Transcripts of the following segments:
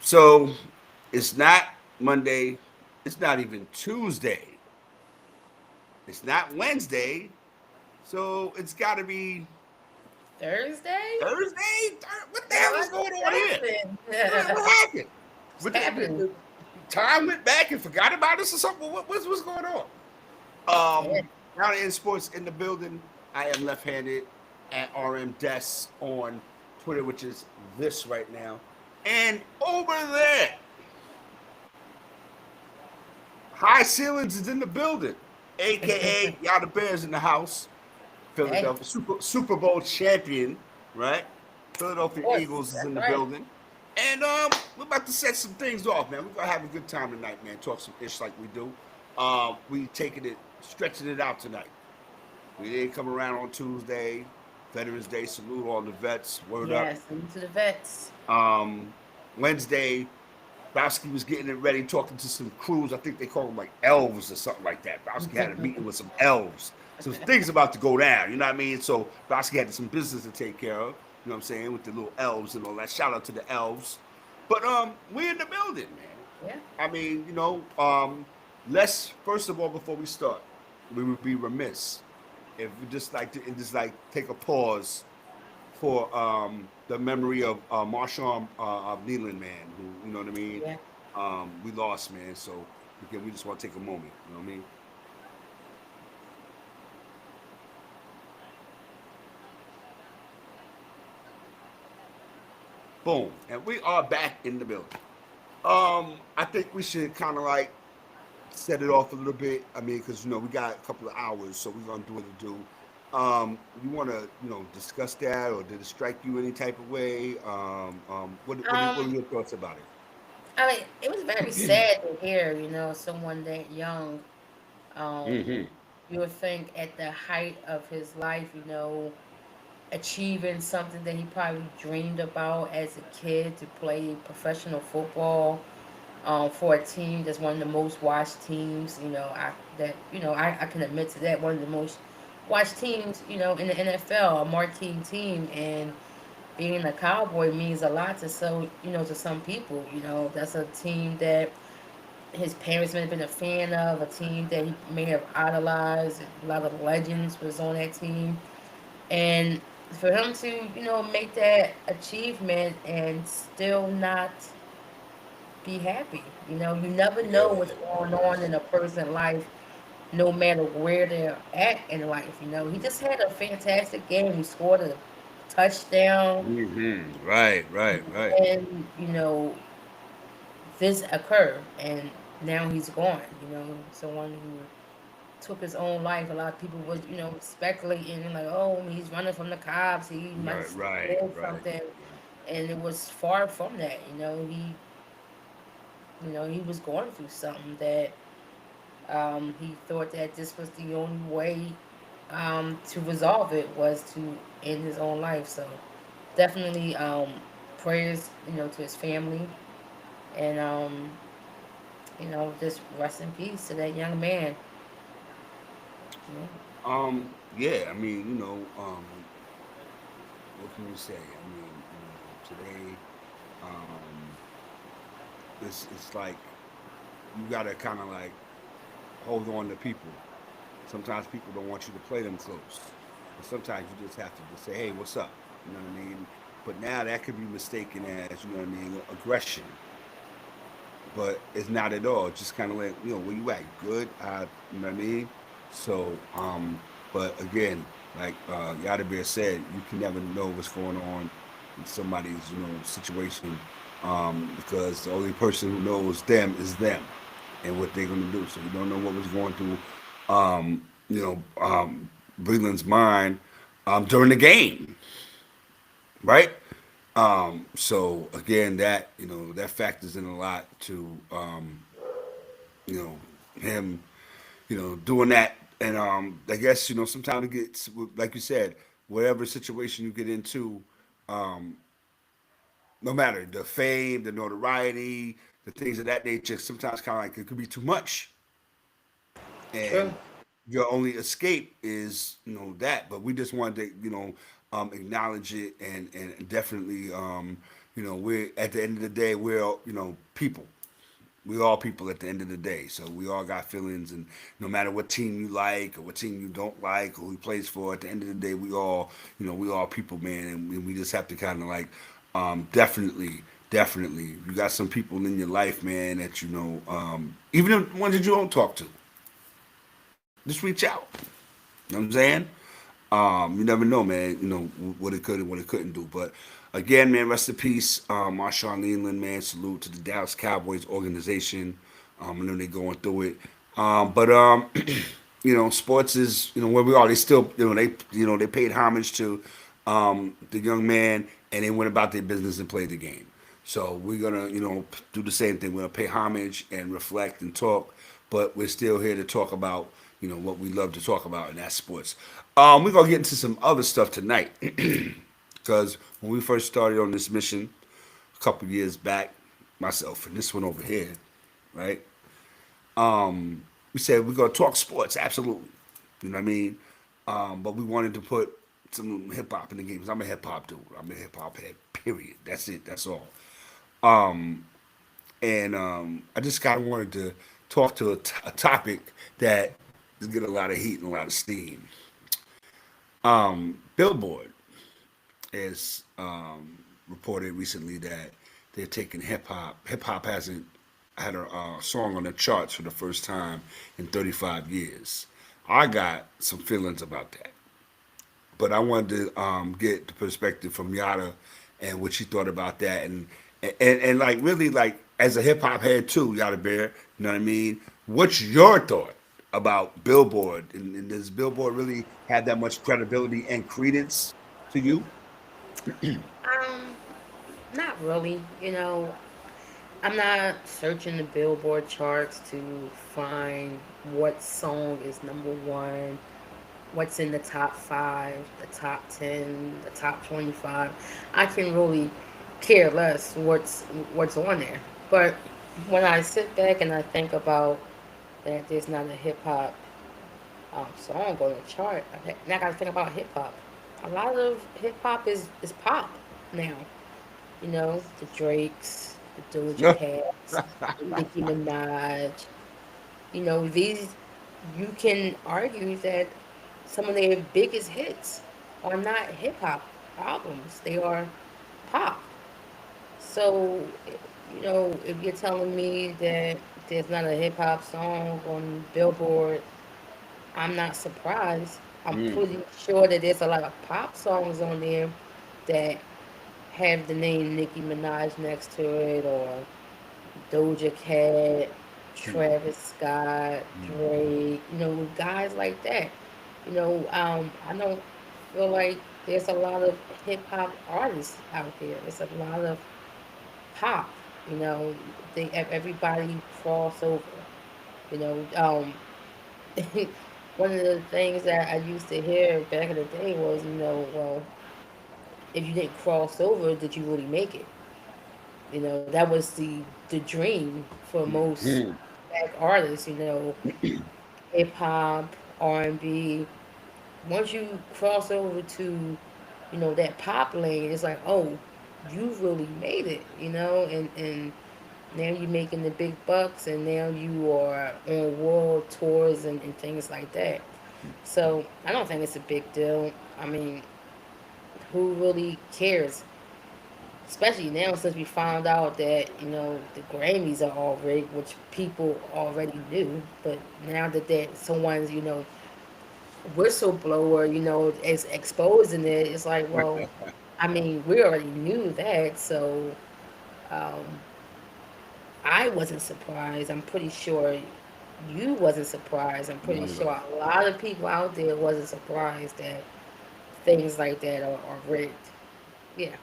So it's not Monday. It's not even Tuesday. It's not Wednesday. So it's got to be Thursday? Thursday. What the hell is What going on here? happened? What happened? What's But happening? time went back and forgot about us or something. What's going on? Yeah. Now in sports in the building, I am left-handed at RM Des on Twitter, which is this right now. And over there, High Ceilings is in the building, aka YADABEAR in the house. Hey, Philadelphia Super Bowl champion, right? of Philadelphia course. Eagles is That's in the right. building. And we're about to set some things off, man. We're gonna have a good time tonight, man. Talk some ish like we do. We taking it, stretching it out tonight. We didn't come around on Tuesday. Veterans Day, salute all the vets. Word up. Yes, and to the vets. Um, Wednesday, Bowski was getting it ready, talking to some crews. I think they call them like elves or something like that. Bowski had a meeting with some elves. So things about to go down, you know what I mean? So Bowski had some business to take care of, you know what I'm saying, with the little elves and all that. Shout out to the elves. But we're in the building, man. Yeah. I mean, let's first of all, before we start, we would be remiss if we just like to and just like take a pause for the memory of Marshawn of Nealon, man, who, you know what I mean? Yeah. We lost, man. So again, we just want to take a moment, you know what I mean? Boom. And we are back in the building. I think we should kind of like set it off a little bit. I mean, because we got a couple of hours, so we're gonna do what to do. You want to discuss that, or did it strike you any type of way? What are Um, your thoughts about I mean, it was very it? sad to hear, someone that young. Um, Hmm. you would think at the height of his life, achieving something that he probably dreamed about as a kid to play professional football for a team that's one of the most watched teams. I can admit to that, one of the most watched teams, in the NFL, a marquee team, and being a Cowboy means a lot to some people. That's a team that his parents may have been a fan of, a team that he may have idolized. A lot of legends was on that team, and for him to make that achievement and still not be happy. You never know what's going on in a person's life, no matter where they're at in life. He just had a fantastic game. He scored a touchdown, Right, right, right. and this occurred, and now he's gone. Someone who took his own life. A lot of people was, speculating like, oh, he's running from the cops. He Right, must right, did right. something, and it was far from that. He was going through something that he thought that this was the only way to resolve it was to end his own life. So definitely prayers, to his family, and just rest in peace to that young man. Yeah, I mean, what can we say? I mean, today, um, it's like you gotta kind of like hold on to people. Sometimes people don't want you to play them close, and sometimes you just have to just say, "Hey, what's up?" You know what I mean? But now that could be mistaken as, you know what I mean, aggression, but it's not at all. Just kind of like, where you at? You good? You know what I mean? So, but again, like Yada said, you can never know what's going on in somebody's, situation, because the only person who knows them is them and what they're gonna do. So we don't know what was going through, Breland's mind during the game, right? So again, that that factors in a lot to you know him doing that. And I guess sometimes it gets, like you said, whatever situation you get into, um, no matter the fame, the notoriety, the things of that nature, sometimes kind of like it could be too much, True. and your only escape is that. But we just wanted to acknowledge it and definitely we're at the end of the day, we're people. We all people at the end of the day. So we all got feelings, and no matter what team you like or what team you don't like or who he plays for, at the end of the day, we all people, man, and we just have to kind of like, definitely, you got some people in your life, man, that even the ones that you don't talk to, just reach out. You know what I'm saying? You never know, man. What it could and what it couldn't do. But again, man, rest in peace, Marshawn Leland, man. Salute to the Dallas Cowboys organization. I know they're going through it. But sports is where we are. They still they paid homage to the young man, and they went about their business and played the game. So we're gonna do the same thing. We're gonna pay homage and reflect and talk, but we're still here to talk about what we love to talk about, and that's sports. We're gonna get into some other stuff tonight because when we first started on this mission a couple years back, myself and this one over here, right? We said we're gonna talk sports, absolutely. You know what I mean? But we wanted to put some hip hop in the game. 'Cause I'm a hip hop dude. I'm a hip hop head. Period. That's it. That's all. And I just kind of wanted to talk to a topic that is getting a lot of heat and a lot of steam. Billboard has reported recently that they're taking hip hop. Hip hop hasn't had a song on the charts for the first time in 35 years. I got some feelings about that, but I wanted to get the perspective from Yada and what she thought about that, and like really like as a hip hop head too, Yada Bear. You know what I mean? What's your thought about Billboard, and does Billboard really have that much credibility and credence to you? Um, Not really. I'm not searching the Billboard charts to find what song is number one, what's in the top five, the top 10, the top 25. I can really care less what's on there. But when I sit back and I think about that there's not a hip hop song on the chart, now I gotta think about hip hop. A lot of hip hop is pop now. The Drakes, the Doja Cats, the Nicki Minaj. These, you can argue that some of their biggest hits are not hip hop albums, they are pop. So, if you're telling me that there's not a hip hop song on Billboard, I'm not surprised. I'm Mm. pretty sure that there's a lot of pop songs on there that have the name Nicki Minaj next to it, or Doja Cat, Travis Scott, Drake, guys like that. I don't feel like there's a lot of hip hop artists out there. There's a lot of pop. You know, everybody cross over. You know, one of the things that I used to hear back in the day was, well, if you didn't cross over, did you really make it? That was the dream for most Mm. black artists. Hip hop, R&B. Once you cross over to, that pop lane, it's like, oh, you really made it. And now you're making the big bucks, and now you are on world tours and things like that. So I don't think it's a big deal. I mean, who really cares? Especially now since we found out that the Grammys are all rigged, which people already knew. But now that someone's whistleblower is exposing it, it's like, well, I mean, we already knew that, so um, I wasn't surprised. I'm pretty sure you wasn't surprised. I'm pretty Not at sure all. a lot of people out there wasn't surprised that things like that are rigged. Yeah,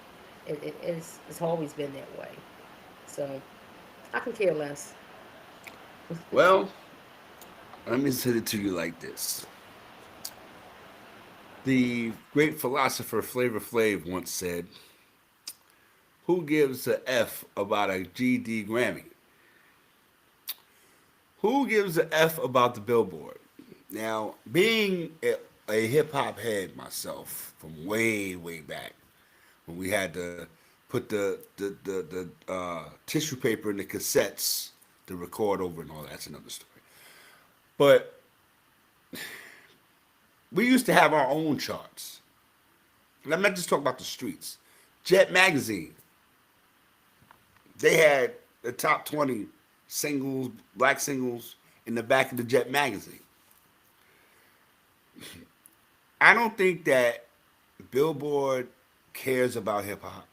it's always been that way. So I can care less. Well, let me say it to you like this. The great philosopher Flavor Flav once said, "Who gives a F about a GD Grammy? Who gives a F about the Billboard?" Now, being a hip hop head myself from way, way back when we had to put the tissue paper in the cassettes to record over and all that. That's another story. But we used to have our own charts. And I'm not just talking about the streets. Jet Magazine, they had the top 20 singles, black singles, in the back of the Jet Magazine. I don't think that Billboard cares about hip hop.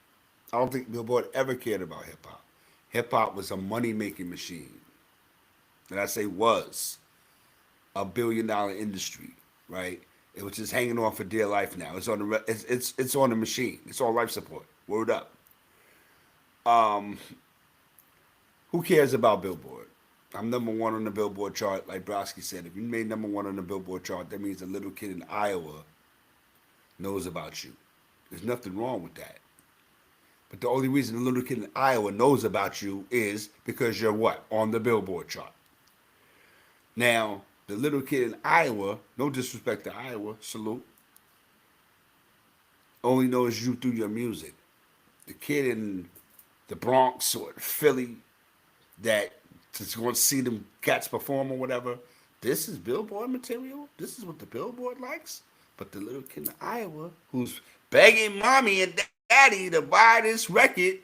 I don't think Billboard ever cared about hip hop. Hip hop was a money making machine. And I say was $1 billion industry, right? It was just hanging on for dear life now. It's on the it's on the machine. It's on life support. Word up. Um, who cares about Billboard? I'm number one on the Billboard chart, like Broski said. If you made number one on the Billboard chart, that means a little kid in Iowa knows about you. There's nothing wrong with that. But the only reason a little kid in Iowa knows about you is because you're what? On the Billboard chart. Now, the little kid in Iowa, no disrespect to Iowa, salute, only knows you through your music. The kid in the Bronx or Philly that just going to see them cats perform or whatever, this is Billboard material. This is what the Billboard likes. But the little kid in Iowa who's begging mommy and daddy to buy this record,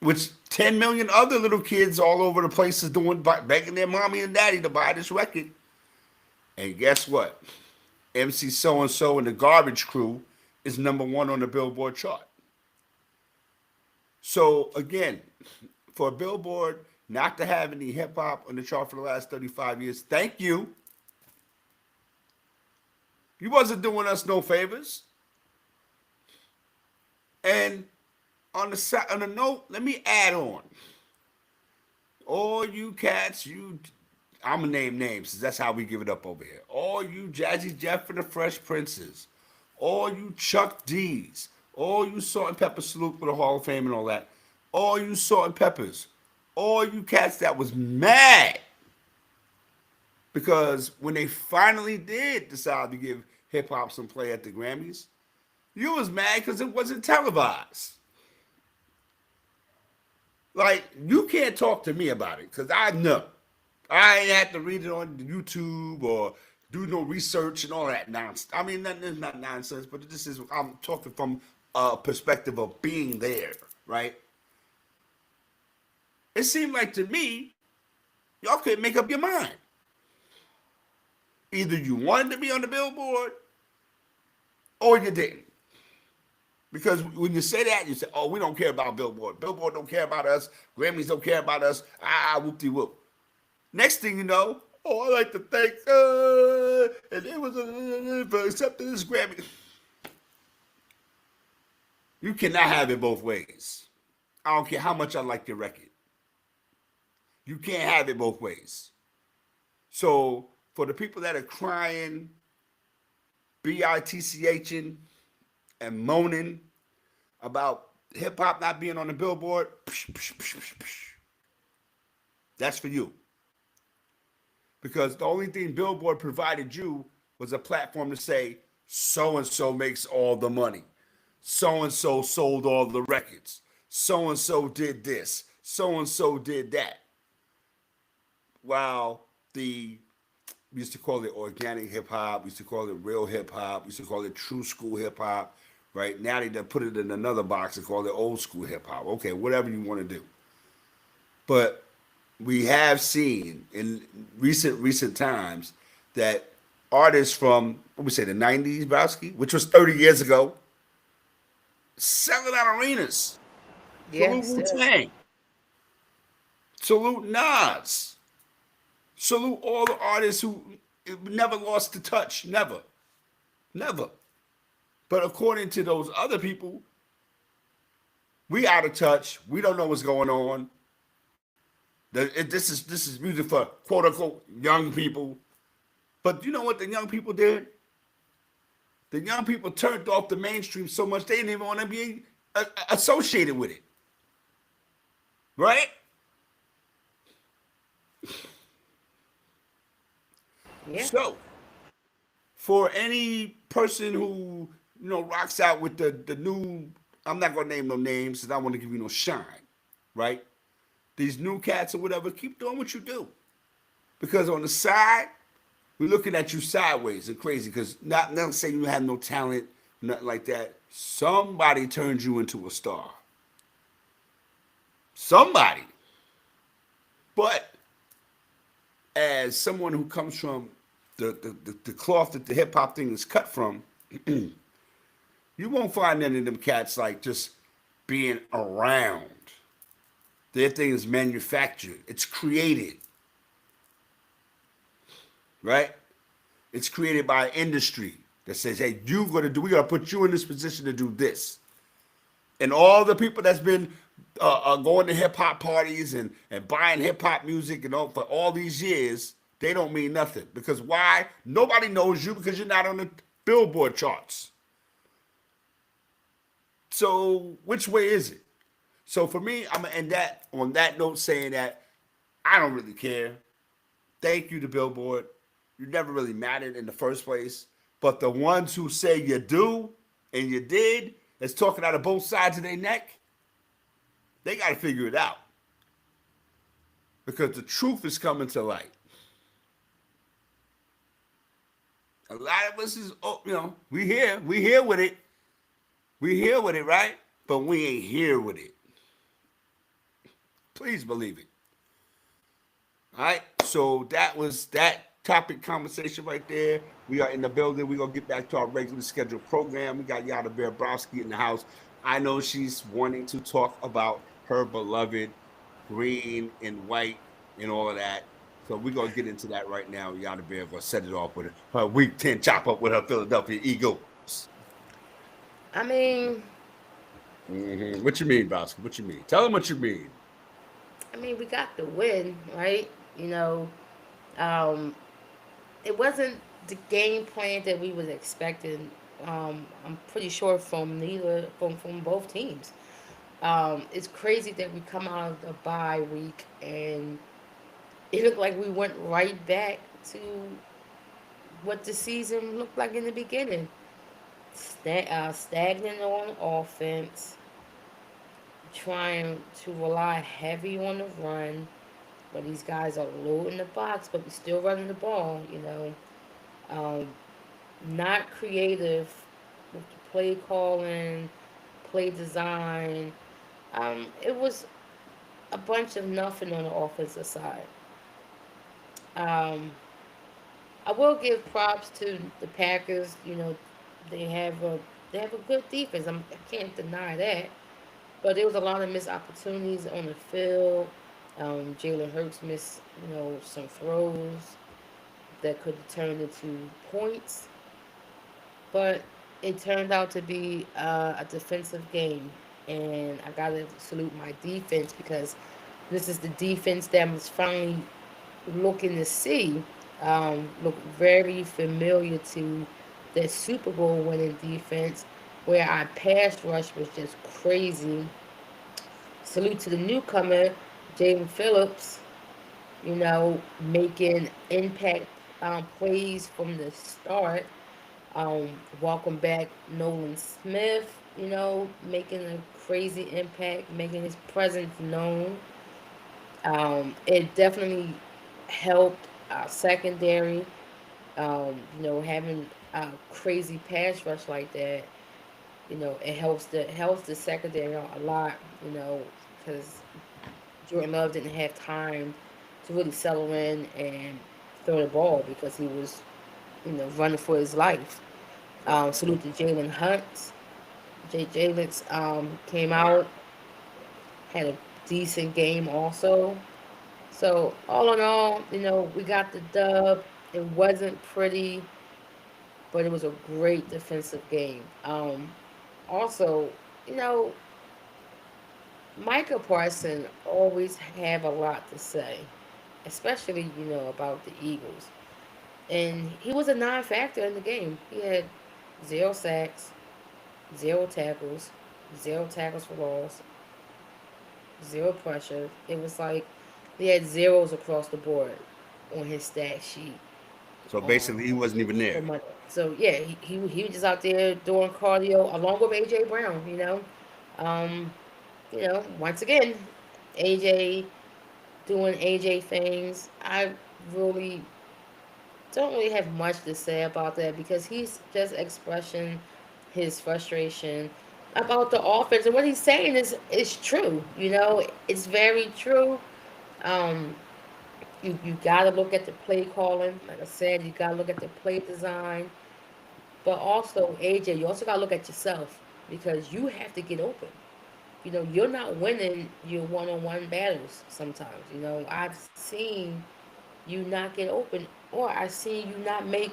which 10 million other little kids all over the place is doing, begging their mommy and daddy to buy this record. And guess what? MC So and So and the Garbage Crew is number one on the Billboard chart. So again, for Billboard not to have any hip hop on the chart for the last 35 years, thank you. You wasn't doing us no favors. And on the note, let me add on. All you cats, I'm gonna name names, 'cause that's how we give it up over here. All you Jazzy Jeff and the Fresh Princes, all you Chuck D's, all you Salt and Pepper Salute for the Hall of Fame and all that, all you Salt and Peppers, all you cats that was mad because when they finally did decide to give hip hop some play at the Grammys, you was mad because it wasn't televised. Like, you can't talk to me about it because I know. I ain't had to read it on YouTube or do no research and all that nonsense. I mean, that is not nonsense, but this is, I'm talking from a perspective of being there, right? It seemed like to me, y'all couldn't make up your mind. Either you wanted to be on the Billboard or you didn't. Because when you say that, you say, oh, we don't care about Billboard. Billboard don't care about us. Grammys don't care about us. Whoop-de-whoop. Next thing you know, oh, I like to thank, and it was for accepting this Grammy. You cannot have it both ways. I don't care how much I like your record. You can't have it both ways. So for the people that are crying, bitching, and moaning about hip hop not being on the Billboard, that's for you. Because the only thing Billboard provided you was a platform to say, so and so makes all the money. So and so sold all the records. So and so did this. So and so did that. While we used to call it organic hip hop, we used to call it real hip hop, we used to call it true school hip hop, right? Now they done put it in another box and call it old school hip hop. Okay, whatever you want to do. But we have seen in recent times that artists from, what we say, the 90s, Browski, which was 30 years ago, selling out arenas. Yeah, Salute Wu still. Tang. Salute Nas. Salute all the artists who never lost the touch. Never. Never. But according to those other people, we out of touch. We don't know what's going on. This is music for quote unquote young people. But you know what the young people did? The young people turned off the mainstream so much they didn't even want to be associated with it. Right? Yeah. So, for any person who rocks out with the new I'm not gonna name no names because I want to give you no shine, right? These new cats or whatever, keep doing what you do. Because on the side, we're looking at you sideways and crazy. Because not saying you have no talent, nothing like that. Somebody turned you into a star. Somebody. But as someone who comes from the cloth that the hip hop thing is cut from, you won't find any of them cats like just being around. Their thing is manufactured. It's created, right? It's created by industry that says, "Hey, we gotta put you in this position to do this." And all the people that's been going to hip hop parties and buying hip hop music and all for all these years, they don't mean nothing. Because why? Nobody knows you because you're not on the Billboard charts. So which way is it? So for me, I'm gonna end that on that note saying that I don't really care. Thank you to Billboard. You never really mattered in the first place. But the ones who say you do and you did, that's talking out of both sides of their neck, they got to figure it out. Because the truth is coming to light. A lot of us is, we here with it. We here with it, right? But we ain't here with it. Please believe it. All right. So that was that topic conversation right there. We are in the building. We're gonna get back to our regular scheduled program. We got YADABEAR Browski in the house. I know she's wanting to talk about her beloved green and white and all of that. So we're gonna get into that right now. YADABEAR gonna set it off with her week 10 chop up with her Philadelphia Eagles. I mean, What you mean, Browski? What you mean? Tell them what you mean. we got the win, right? Um, it wasn't the game plan that we was expecting. I'm pretty sure from both teams. It's crazy that we come out of the bye week and it looked like we went right back to what the season looked like in the beginning. Stagnant on offense, trying to rely heavy on the run, but these guys are low in the box, but we still running the ball. Um, Not creative with the play calling, play design. It was a bunch of nothing on the offensive side. Um, I will give props to the Packers. They have a they have a good defense. I can't deny that. But there was a lot of missed opportunities on the field. Jalen Hurts missed, some throws that could have turned into points. But it turned out to be a defensive game. And I got to salute my defense because this is the defense that was finally looking to see. Look very familiar to the Super Bowl winning defense, where our pass rush was just crazy. Salute to the newcomer, Jaden Phillips, making impact plays from the start. Welcome back, Nolan Smith, making a crazy impact, making his presence known. It definitely helped our secondary, having a crazy pass rush like that. It helps the secondary out a lot, because Jordan Love didn't have time to really settle in and throw the ball because he was, running for his life. Salute to Jalen Hunt. Jalen's came out, had a decent game also. So all in all, we got the dub. It wasn't pretty, but it was a great defensive game. Also, you know, Micah Parson always have a lot to say, especially about the Eagles. And he was a non-factor in the game. He had 0 sacks, 0 tackles, 0 tackles for loss, 0 pressure. It was like he had zeros across the board on his stat sheet So um, basically, he wasn't even for there. Monday. So yeah, he was just out there doing cardio along with AJ Brown. Um, once again, AJ doing AJ things. I really don't really have much to say about that because he's just expressing his frustration about the offense, and what he's saying is true. It's very true. Um, you got to look at the play calling. Like I said, you got to look at the play design. But also, AJ, you also got to look at yourself because you have to get open. You're not winning your one-on-one battles sometimes. I've seen you not get open, or I've seen you not make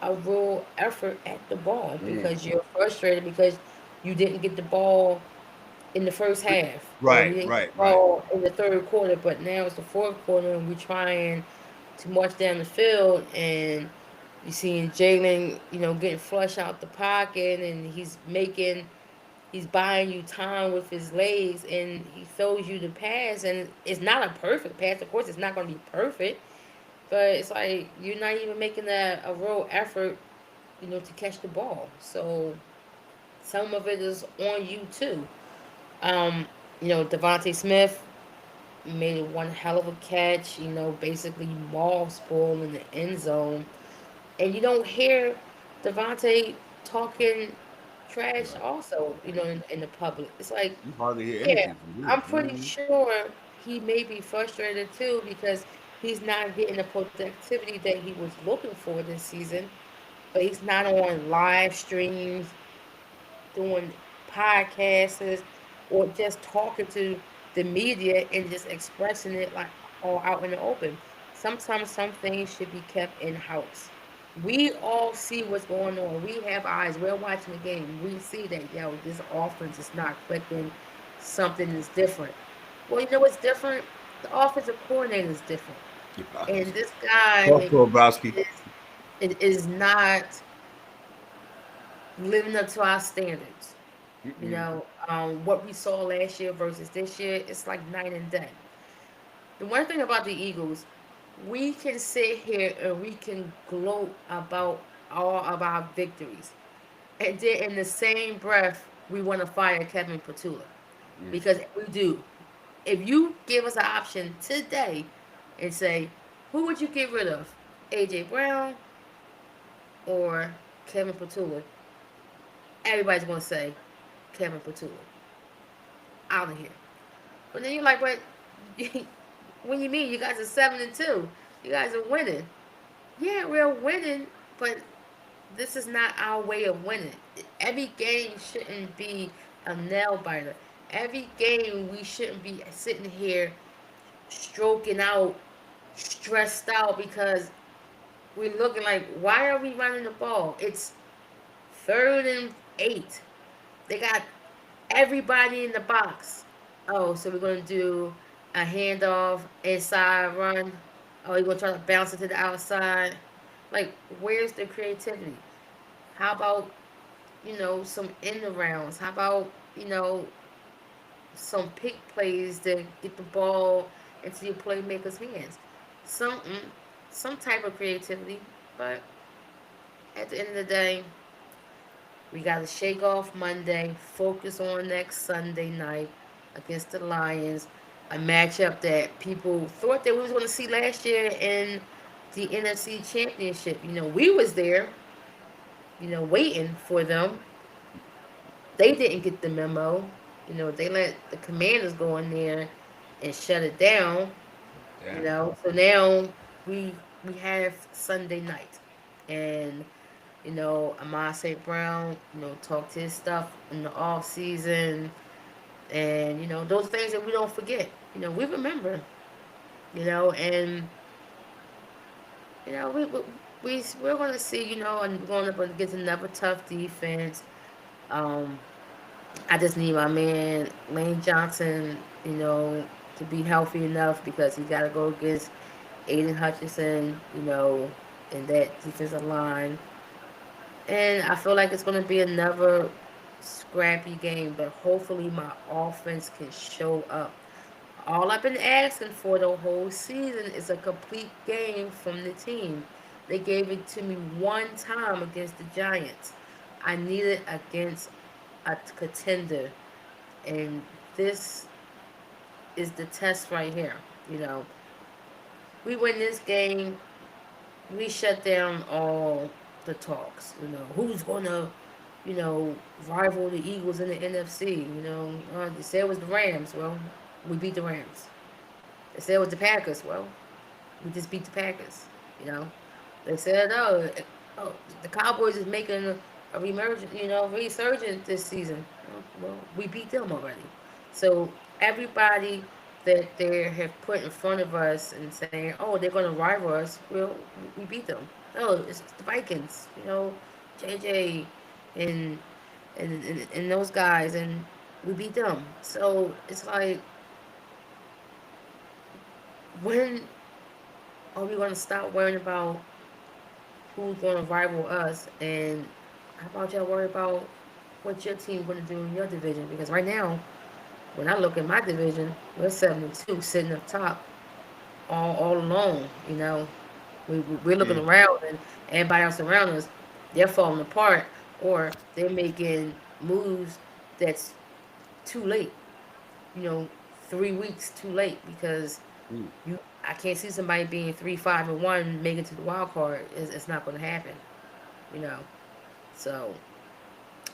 a real effort at the ball Mm. because you're frustrated because you didn't get the ball in the first half, or you Right, didn't get right, the right. ball in the third quarter, but now it's the fourth quarter and we're trying to march down the field, and you seeing Jalen, getting flush out the pocket, and he's buying you time with his legs, and he throws you the pass, and it's not a perfect pass. Of course, it's not going to be perfect, but it's like you're not even making a real effort, to catch the ball. So some of it is on you too. Um, Devontae Smith made one hell of a catch, basically Moss ball in the end zone. And you don't hear Devontae talking trash Right. also, in the public. It's like, You hardly hear yeah, anything from I'm him. pretty sure he may be frustrated too because he's not getting the productivity that he was looking for this season. But he's not on live streams, doing podcasts, or just talking to the media and just expressing it like all out in the open. Sometimes some things should be kept in house. We all see what's going on. We have eyes. We're watching the game. We see that this offense is not clicking. Something is different. Well, you know what's different? The offensive coordinator is different, and this Talk guy to Obrowski. is not living up to our standards. Mm-mm. What we saw last year versus this year, it's like night and day. The one thing about the Eagles, we can sit here and we can gloat about all of our victories. And then in the same breath, we want to fire Kevin Patula. Mm. Because we do. If you give us an option today and say, who would you get rid of? AJ Brown or Kevin Patula? Everybody's going to say Kevin Patula. Out of here. But then you're like, what? What do you mean? You guys are 7-2. You guys are winning. Yeah, we're winning, but this is not our way of winning. Every game shouldn't be a nail biter. Every game we shouldn't be sitting here stroking out, stressed out because we're looking like, why are we running the ball? It's 3rd and 8. They got everybody in the box. Oh, so we're gonna do a handoff, inside run. Oh, you're gonna try to bounce it to the outside. Like, where's the creativity? How about some end arounds? How about some pick plays that get the ball into your playmakers' hands? Something, some type of creativity. But at the end of the day, we got to shake off Monday, focus on next Sunday night against the Lions, a matchup that people thought that we was going to see last year in the NFC Championship. We was there, waiting for them. They didn't get the memo. They let the Commanders go in there and shut it down. Damn. So now we we have Sunday night, and Amon St. Brown, talked his stuff in the off season, and those things that we don't forget. We remember. And we're going to see. And we're going up against another tough defense. Um, I just need my man Lane Johnson, to be healthy enough because he got to go against Aiden Hutchinson, in that defensive line. And I feel like it's going to be another scrappy game, but hopefully my offense can show up. All I've been asking for the whole season is a complete game from the team. They gave it to me one time against the Giants. I need it against a contender. And this is the test right here. You know, we win this game, we shut down all the talks. You know, who's gonna, rival the Eagles in the NFC? They said it was the Rams. Well, we beat the Rams. They said it was the Packers. Well, we just beat the Packers. You know, they said, oh, the Cowboys is making a resurgence this season. Well, we beat them already. So everybody that they have put in front of us and saying, oh, they're going to rival us, well, we beat them. No, it's the Vikings. JJ and and those guys, and we beat them. So it's like, when are we going to stop worrying about who's going to rival us, and how about y'all worry about what your team going to do in your division? Because right now, when I look at my division, we're 7-2, sitting up top, all alone. We're looking Yeah. around, and everybody else around us, they're falling apart, or they're making moves that's too late. You know, 3 weeks too late, because Mm. I can't see somebody being 3-5-1 making it to the wild card. It's not going to happen. You know, so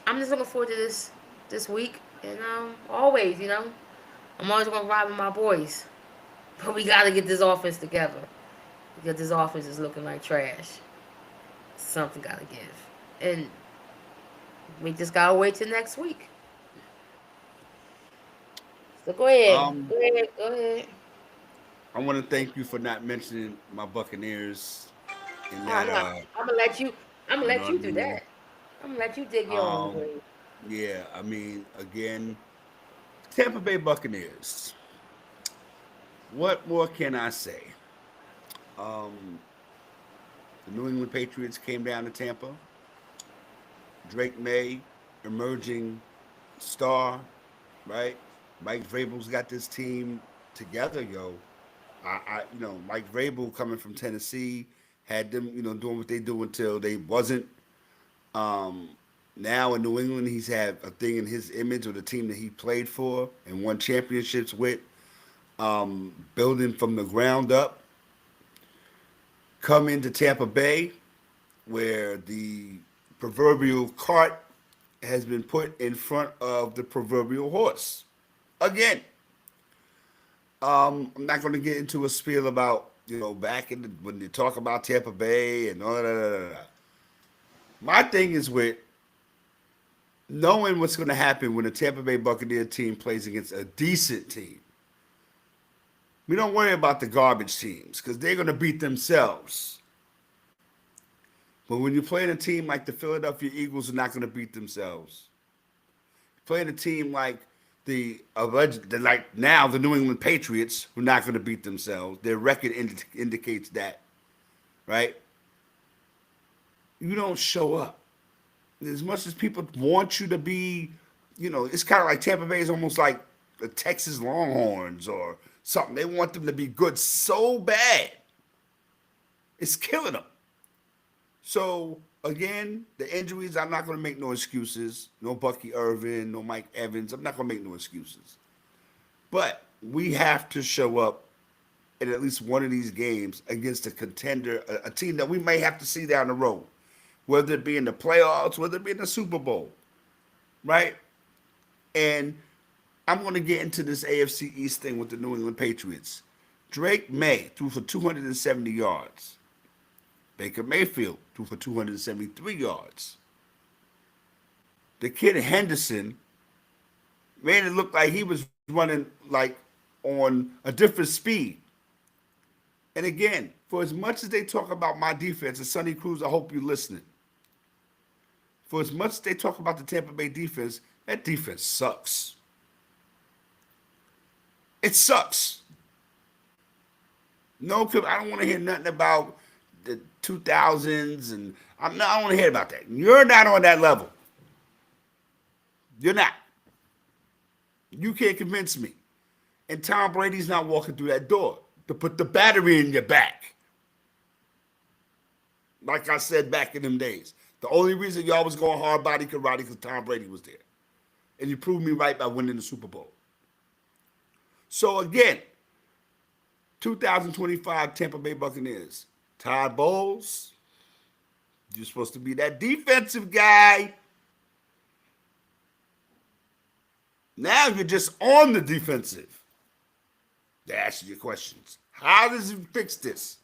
I'm just looking forward to this week, and always, I'm always going to ride with my boys, but we got to get this offense together, because this offense is looking like trash. Something got to give, and we just got to wait till next week. So go ahead, Um, go ahead, go ahead. I want to thank you for not mentioning my Buccaneers in Oh that. no, I'm gonna let you. I'm gonna You know let what I you do mean? that. I'm gonna let you dig your own Um, grave. yeah. I mean, again, Tampa Bay Buccaneers. What more can I say? Um, the New England Patriots came down to Tampa. Drake May, emerging star, right? Mike Vrabel's got this team together, yo. Mike Vrabel coming from Tennessee had them, doing what they do until they wasn't. Um, Now in New England, he's had a thing in his image of the team that he played for and won championships with. Building from the ground up, come into Tampa Bay, where the proverbial cart has been put in front of the proverbial horse. Again, I'm not going to get into a spiel about back in when they talk about Tampa Bay and all that. My thing is with knowing what's going to happen when the Tampa Bay Buccaneer team plays against a decent team. We don't worry about the garbage teams because they're going to beat themselves. But when you're playing a team like the Philadelphia Eagles, are not going to beat themselves. Playing a team like like now the New England Patriots, who are not going to beat themselves. Their record indicates that, right? You don't show up as much as people want you to be. It's kind of like Tampa Bay is almost like the Texas Longhorns or something. They want them to be good so bad, it's killing them. So again, the injuries, I'm not going to make no excuses. No Bucky Irvin, no Mike Evans. I'm not going to make no excuses. But we have to show up in at least one of these games against a contender, a team that we may have to see down the road, whether it be in the playoffs, whether it be in the Super Bowl, right? And I'm going to get into this AFC East thing with the New England Patriots. Drake May threw for 270 yards. Baker Mayfield threw for 273 yards. The kid Henderson made it look like he was running like on a different speed. And again, for as much as they talk about my defense, and Sonny Cruz, I hope you're listening. For as much as they talk about the Tampa Bay defense, that defense sucks. It sucks. No, I don't want to hear nothing about the 2000s, and I don't want to hear about that. You're not on that level. You're not. You can't convince me. And Tom Brady's not walking through that door to put the battery in your back. Like I said back in them days. The only reason y'all was going hard body karate because Tom Brady was there. And you proved me right by winning the Super Bowl. So again, 2025 Tampa Bay Buccaneers. Todd Bowles, you're supposed to be that defensive guy. Now you're just on the defensive. They ask you questions. How does he fix this?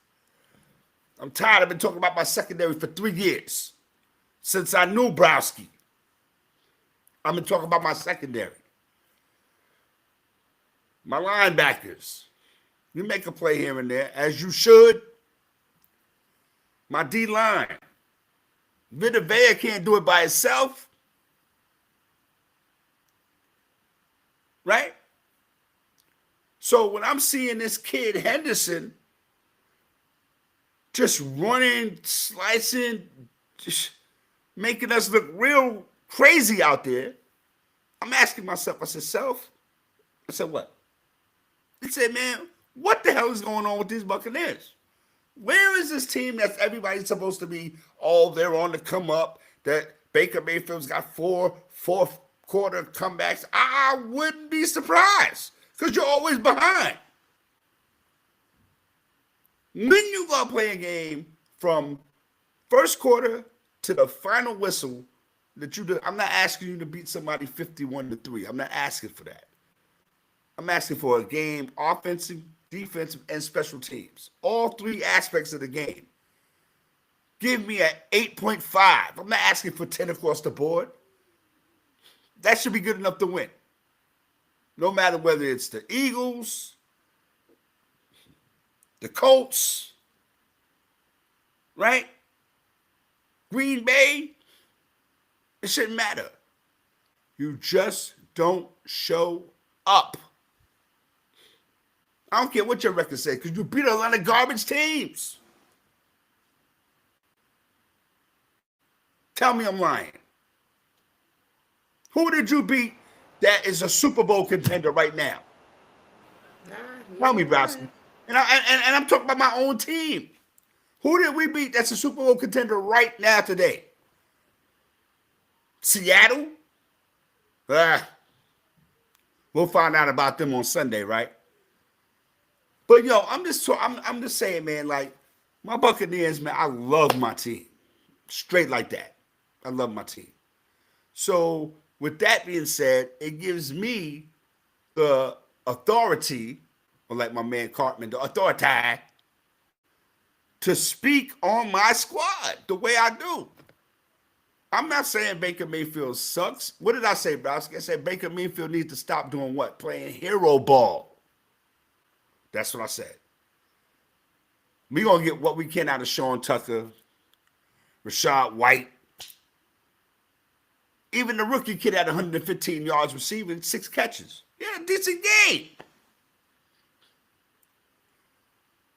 I'm tired. I've been talking about my secondary for 3 years. Since I knew Browski. I've been talking about my secondary. My linebackers. You make a play here and there, as you should. My D-line. YADABEAR can't do it by itself. Right? So when I'm seeing this kid Henderson just running, slicing, just making us look real crazy out there, I'm asking myself, I said, what? I said, man, what the hell is going on with these Buccaneers? Where is this team that everybody's supposed to be, they're on the come up, that Baker Mayfield's got 4 fourth quarter comebacks? I wouldn't be surprised because you're always behind. When you go play a game from first quarter to the final whistle that you do, I'm not asking you to beat somebody 51-3. I'm not asking for that. I'm asking for a game, offensive, defensive, and special teams. All 3 aspects of the game. Give me an 8.5. I'm not asking for 10 across the board. That should be good enough to win. No matter whether it's the Eagles, the Colts, right? Green Bay, it shouldn't matter. You just don't show up. I don't care what your record says, because you beat a lot of garbage teams. Tell me I'm lying. Who did you beat that is a Super Bowl contender right now? Tell me, Browski. And I'm talking about my own team. Who did we beat that's a Super Bowl contender right now today? Seattle? We'll find out about them on Sunday, right? But I'm just saying, man, like my Buccaneers, man, I love my team. Straight like that. I love my team. So with that being said, it gives me the authority, or like my man Cartman, the authority to speak on my squad the way I do. I'm not saying Baker Mayfield sucks. What did I say, Browski? I said Baker Mayfield needs to stop doing what? Playing hero ball. That's what I said. We're going to get what we can out of Sean Tucker, Rashad White. Even the rookie kid had 115 yards receiving, 6 catches. Yeah, decent game.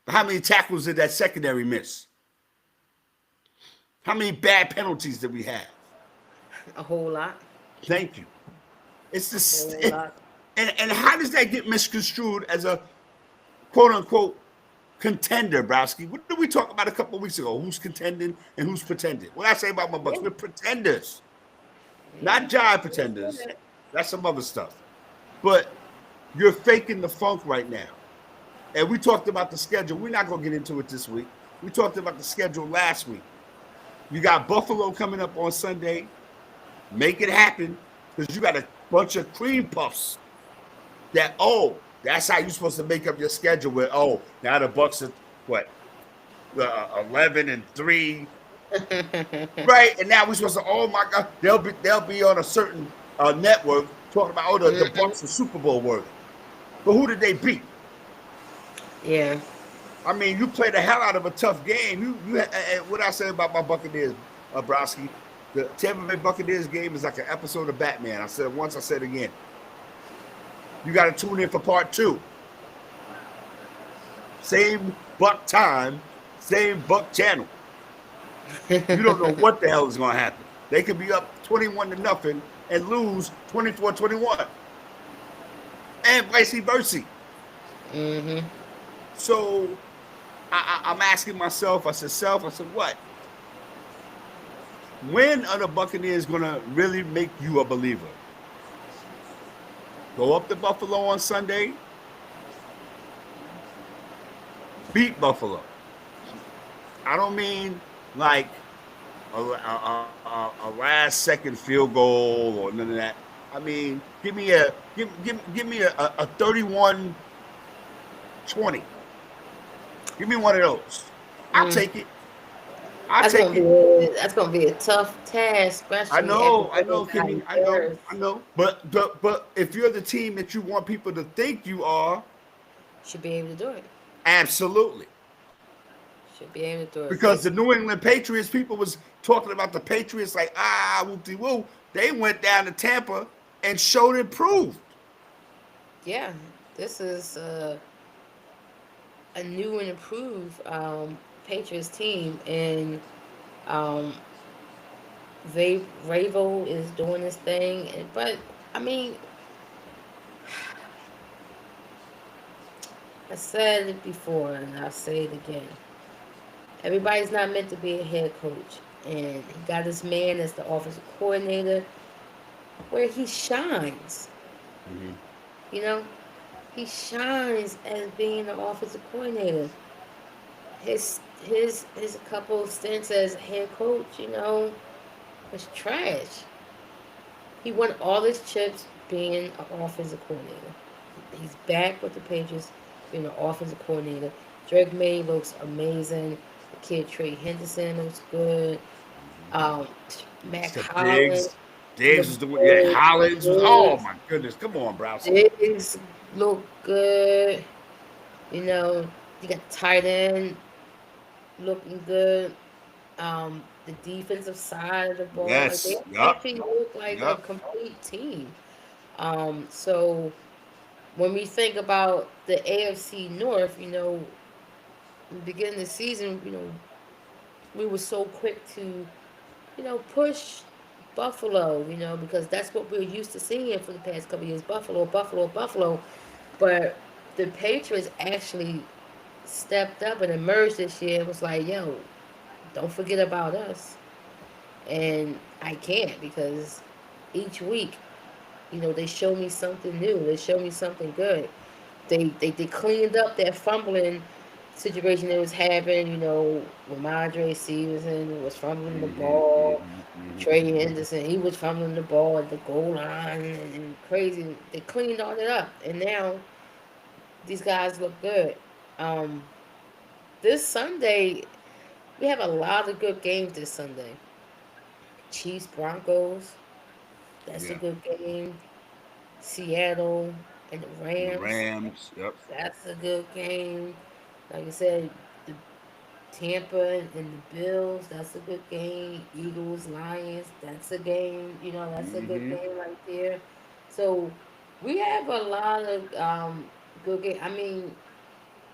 How many tackles did that secondary miss? How many bad penalties did we have? A whole lot. Thank you. It's the and how does that get misconstrued as a quote unquote contender, Browski? What did we talk about a couple of weeks ago? Who's contending and who's pretending? What I say about my Bucks? We're pretenders, not jive pretenders. That's some other stuff. But you're faking the funk right now. And we talked about the schedule. We're not going to get into it this week. We talked about the schedule last week. You got Buffalo coming up on Sunday. Make it happen, because you got a bunch of cream puffs that, that's how you're supposed to make up your schedule with, now the Bucks are, 11-3. Right? And now we're supposed to, oh my God, they'll be on a certain network talking about, the Bucks are Super Bowl worthy. But who did they beat? Yeah. I mean, you played the hell out of a tough game. You what I say about my Buccaneers, Browski, the Tampa Bay Buccaneers game is like an episode of Batman. I said once, I said again. You got to tune in for part 2. Same Buck time, same Buck channel. You don't know what the hell is going to happen. They could be up 21-0 and lose 24-21. And vice versa. Mm-hmm. So I'm asking myself, I said, what? When are the Buccaneers going to really make you a believer? Go up to Buffalo on Sunday, beat Buffalo. I don't mean like a last second field goal or none of that. I mean, give me a 31-20. Give me one of those. I'll Mm. take it. I'll take it. That's gonna be a tough task, I especially after know, I getting know, how Kimmy. I know, embarrassed. I know. But if you're the team that you want people to think you are, Should be able to do it. absolutely. Should be able to do it. Because the New England Patriots, people was talking about the Patriots like, whoop de woo. They went down to Tampa and showed and proved. Yeah, this is a new and improved Patriots team, and um, Ravo is doing his thing. But I mean, I said it before, and I'll say it again. Everybody's not meant to be a head coach, and he got this man as the offensive coordinator, where he shines. Mm-hmm. You know, he shines as being the offensive coordinator. His couple of stints as head coach, was trash. He won all his chips being an offensive coordinator. He's back with the Patriots being an offensive coordinator. Drake May looks amazing. The kid Trey Henderson looks good. Um, Mac Except Holland Diggs looked was doing. Yeah, good. Hollins was. Oh Diggs, my goodness! Come on, Browski. Diggs look good. You know, you got tight end looking good. The defensive side of the ball, like they Yes. Yup. actually look like a Yup. complete team. So when we think about the AFC North, in the beginning of the season, we were so quick to, push Buffalo, because that's what we're used to seeing for the past couple of years. Buffalo, Buffalo, Buffalo. But the Patriots actually stepped up and emerged this year and was like, yo, don't forget about us. And I can't, because each week, they show me something new. They show me something good. They cleaned up that fumbling situation that was happening. When Madre Stevenson was fumbling the Mm-hmm, ball, mm-hmm, mm-hmm. Trey Henderson, he was fumbling the ball at the goal line, and crazy. They cleaned all that up, and now these guys look good. Um, this Sunday, we have a lot of good games this Sunday. Chiefs Broncos, that's a Yeah. good game. Seattle and the And the Rams, Rams. Yep. that's a good game. Like I said, the Tampa and the Bills, that's a good game. Eagles, Lions, that's a game. That's a good Mm-hmm. game right there. So we have a lot of good game. I mean,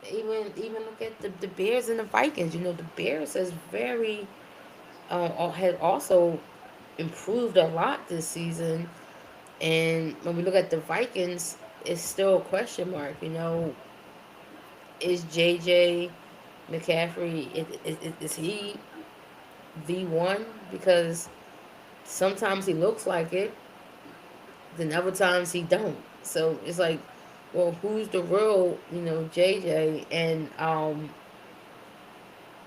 even look at the Bears and the Vikings. The Bears has had also improved a lot this season. And when we look at the Vikings, it's still a question mark. Is JJ McCaffrey, is he the one? Because sometimes he looks like it, then other times he don't. So it's like, well, who's the real, JJ? And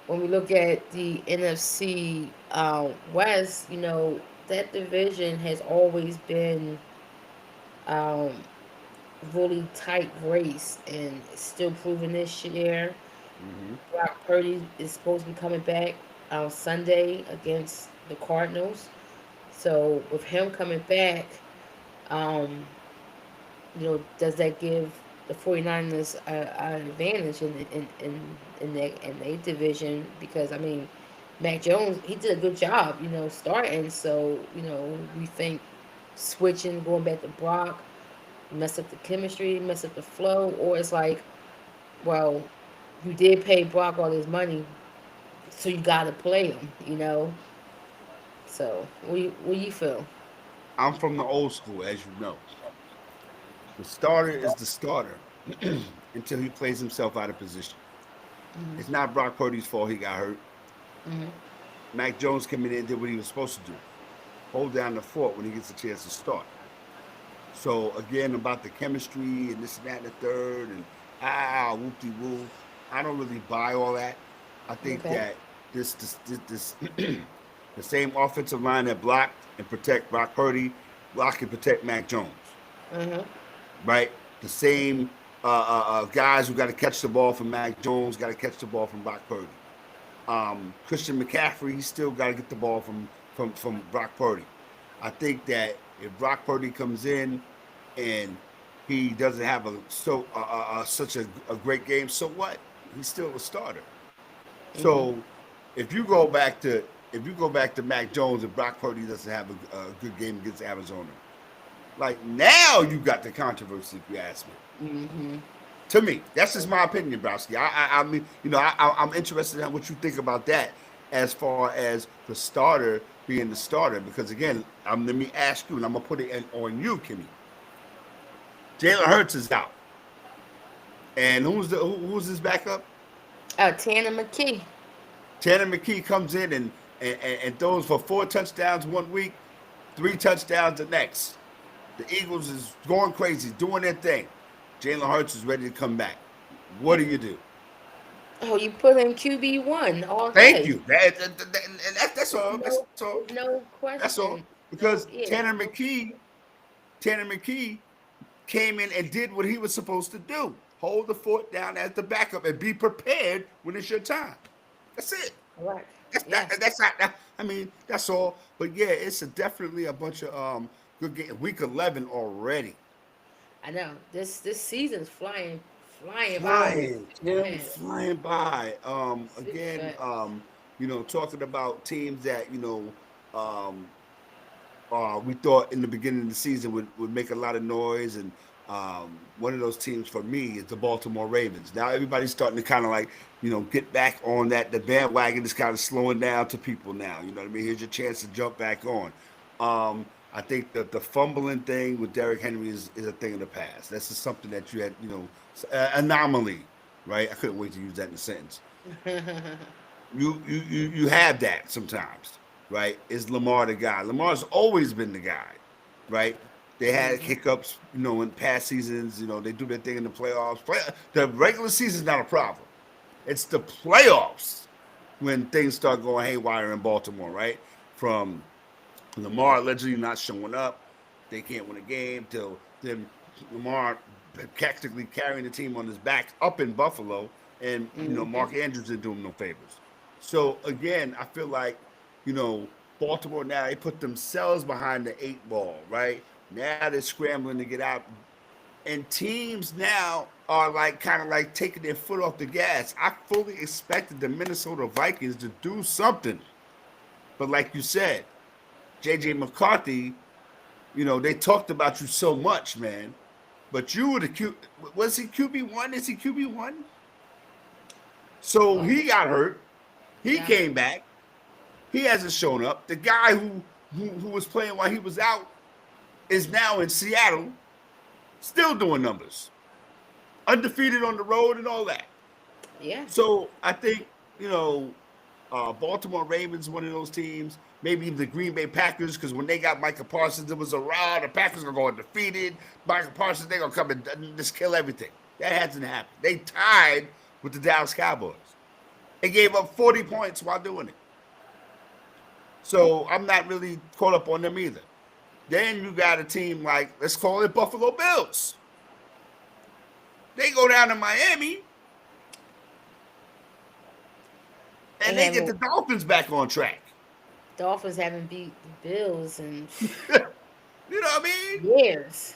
when we look at the NFC West, that division has always been um, really tight race, and it's still proving this year. Mm-hmm. Brock Purdy is supposed to be coming back on Sunday against the Cardinals. So with him coming back, um, does that give the 49ers an advantage in their division? Because I mean, Mac Jones, he did a good job, starting. So we think switching, going back to Brock, mess up the chemistry, mess up the flow, or it's like, well, you did pay Brock all his money, so you got to play him. So what you feel? I'm from the old school, as you know. The starter is the starter until he plays himself out of position. It's Mm-hmm. not Brock Purdy's fault he got hurt. Mm-hmm. Mac Jones came in and did what he was supposed to do, hold down the fort when he gets a chance to start. So again, about the chemistry and this and that and the third and whoop de woo. I don't really buy all that. I think Okay. that this the same offensive line that blocked and protect Brock Purdy, block and protect Mac Jones, Mhm. right? The same guys who got to catch the ball from Mac Jones, got to catch the ball from Brock Purdy. Christian McCaffrey, he still got to get the ball from Brock Purdy. I think that if Brock Purdy comes in and he doesn't have such a great game, so what? He's still a starter. Mhm. So if you go back to Mac Jones and Brock Purdy doesn't have a good game against Arizona, like now you got the controversy. If you ask me, Mhm. to me, that's just my opinion, Browski. I mean, I'm interested in what you think about that as far as the starter being the starter. Because again, let me ask you, and I'm gonna put it on you, Kimmy. Jalen Hurts is out, and who's his backup? Tanner McKee. Tanner McKee comes in and throws for 4 touchdowns 1 week, 3 touchdowns the next. The Eagles is going crazy, doing their thing. Jalen Hurts is ready to come back. What do you do? Oh, you put in QB1 all Thank day. you. And that's all. That's No, all. no That's all. question. Because No, yeah. Tanner McKee came in and did what he was supposed to do: hold the fort down as the backup and be prepared when it's your time. That's it. Correct. That's that. Yes, That's not. I mean, that's all. But yeah, it's definitely a bunch of good game. Week 11 already. I know. This season's flying by. Flying, Tim, Man, flying by. six Again, facts. talking about teams that um, we thought in the beginning of the season would make a lot of noise, and one of those teams for me is the Baltimore Ravens. Now everybody's starting to kind of like get back on that. The bandwagon is kind of slowing down to people now. You know what I mean? Here's your chance to jump back on. I think that the fumbling thing with Derrick Henry is a thing of the past. That's just something that you had, anomaly, right? I couldn't wait to use that in a sentence. You have that sometimes, right? Is Lamar the guy? Lamar's always been the guy, right? They had Mhm. hiccups, in past seasons. They do their thing in the playoffs. The regular season's not a problem. It's the playoffs when things start going haywire in Baltimore, right? From Lamar allegedly not showing up, they can't win a game till then Lamar practically carrying the team on his back up in Buffalo, and Mhm. Mark Andrews didn't do him no favors. So again, I feel like you know Baltimore now they put themselves behind the 8 ball, right? Now they're scrambling to get out, and teams now are like kind of like taking their foot off the gas. I fully expected the Minnesota Vikings to do something, but like you said, JJ McCarthy, they talked about you so much, man. But you were the Q. Was he QB1? Is he QB1? So Well, he got hurt. He yeah, came back. He hasn't shown up. The guy who was playing while he was out is now in Seattle, still doing numbers, undefeated on the road and all that. yeah. So I think Baltimore Ravens, one of those teams. Maybe even the Green Bay Packers, because when they got Micah Parsons, it was a rah. The Packers are going undefeated. Micah Parsons, they're gonna come and just kill everything. That hasn't happened. They tied with the Dallas Cowboys. They gave up 40 points while doing it. So I'm not really caught up on them either. Then you got a team like, let's call it Buffalo Bills. They go down to Miami They and they get haven't. the Dolphins back on track. Dolphins haven't beat the Bills in You know what I mean? years.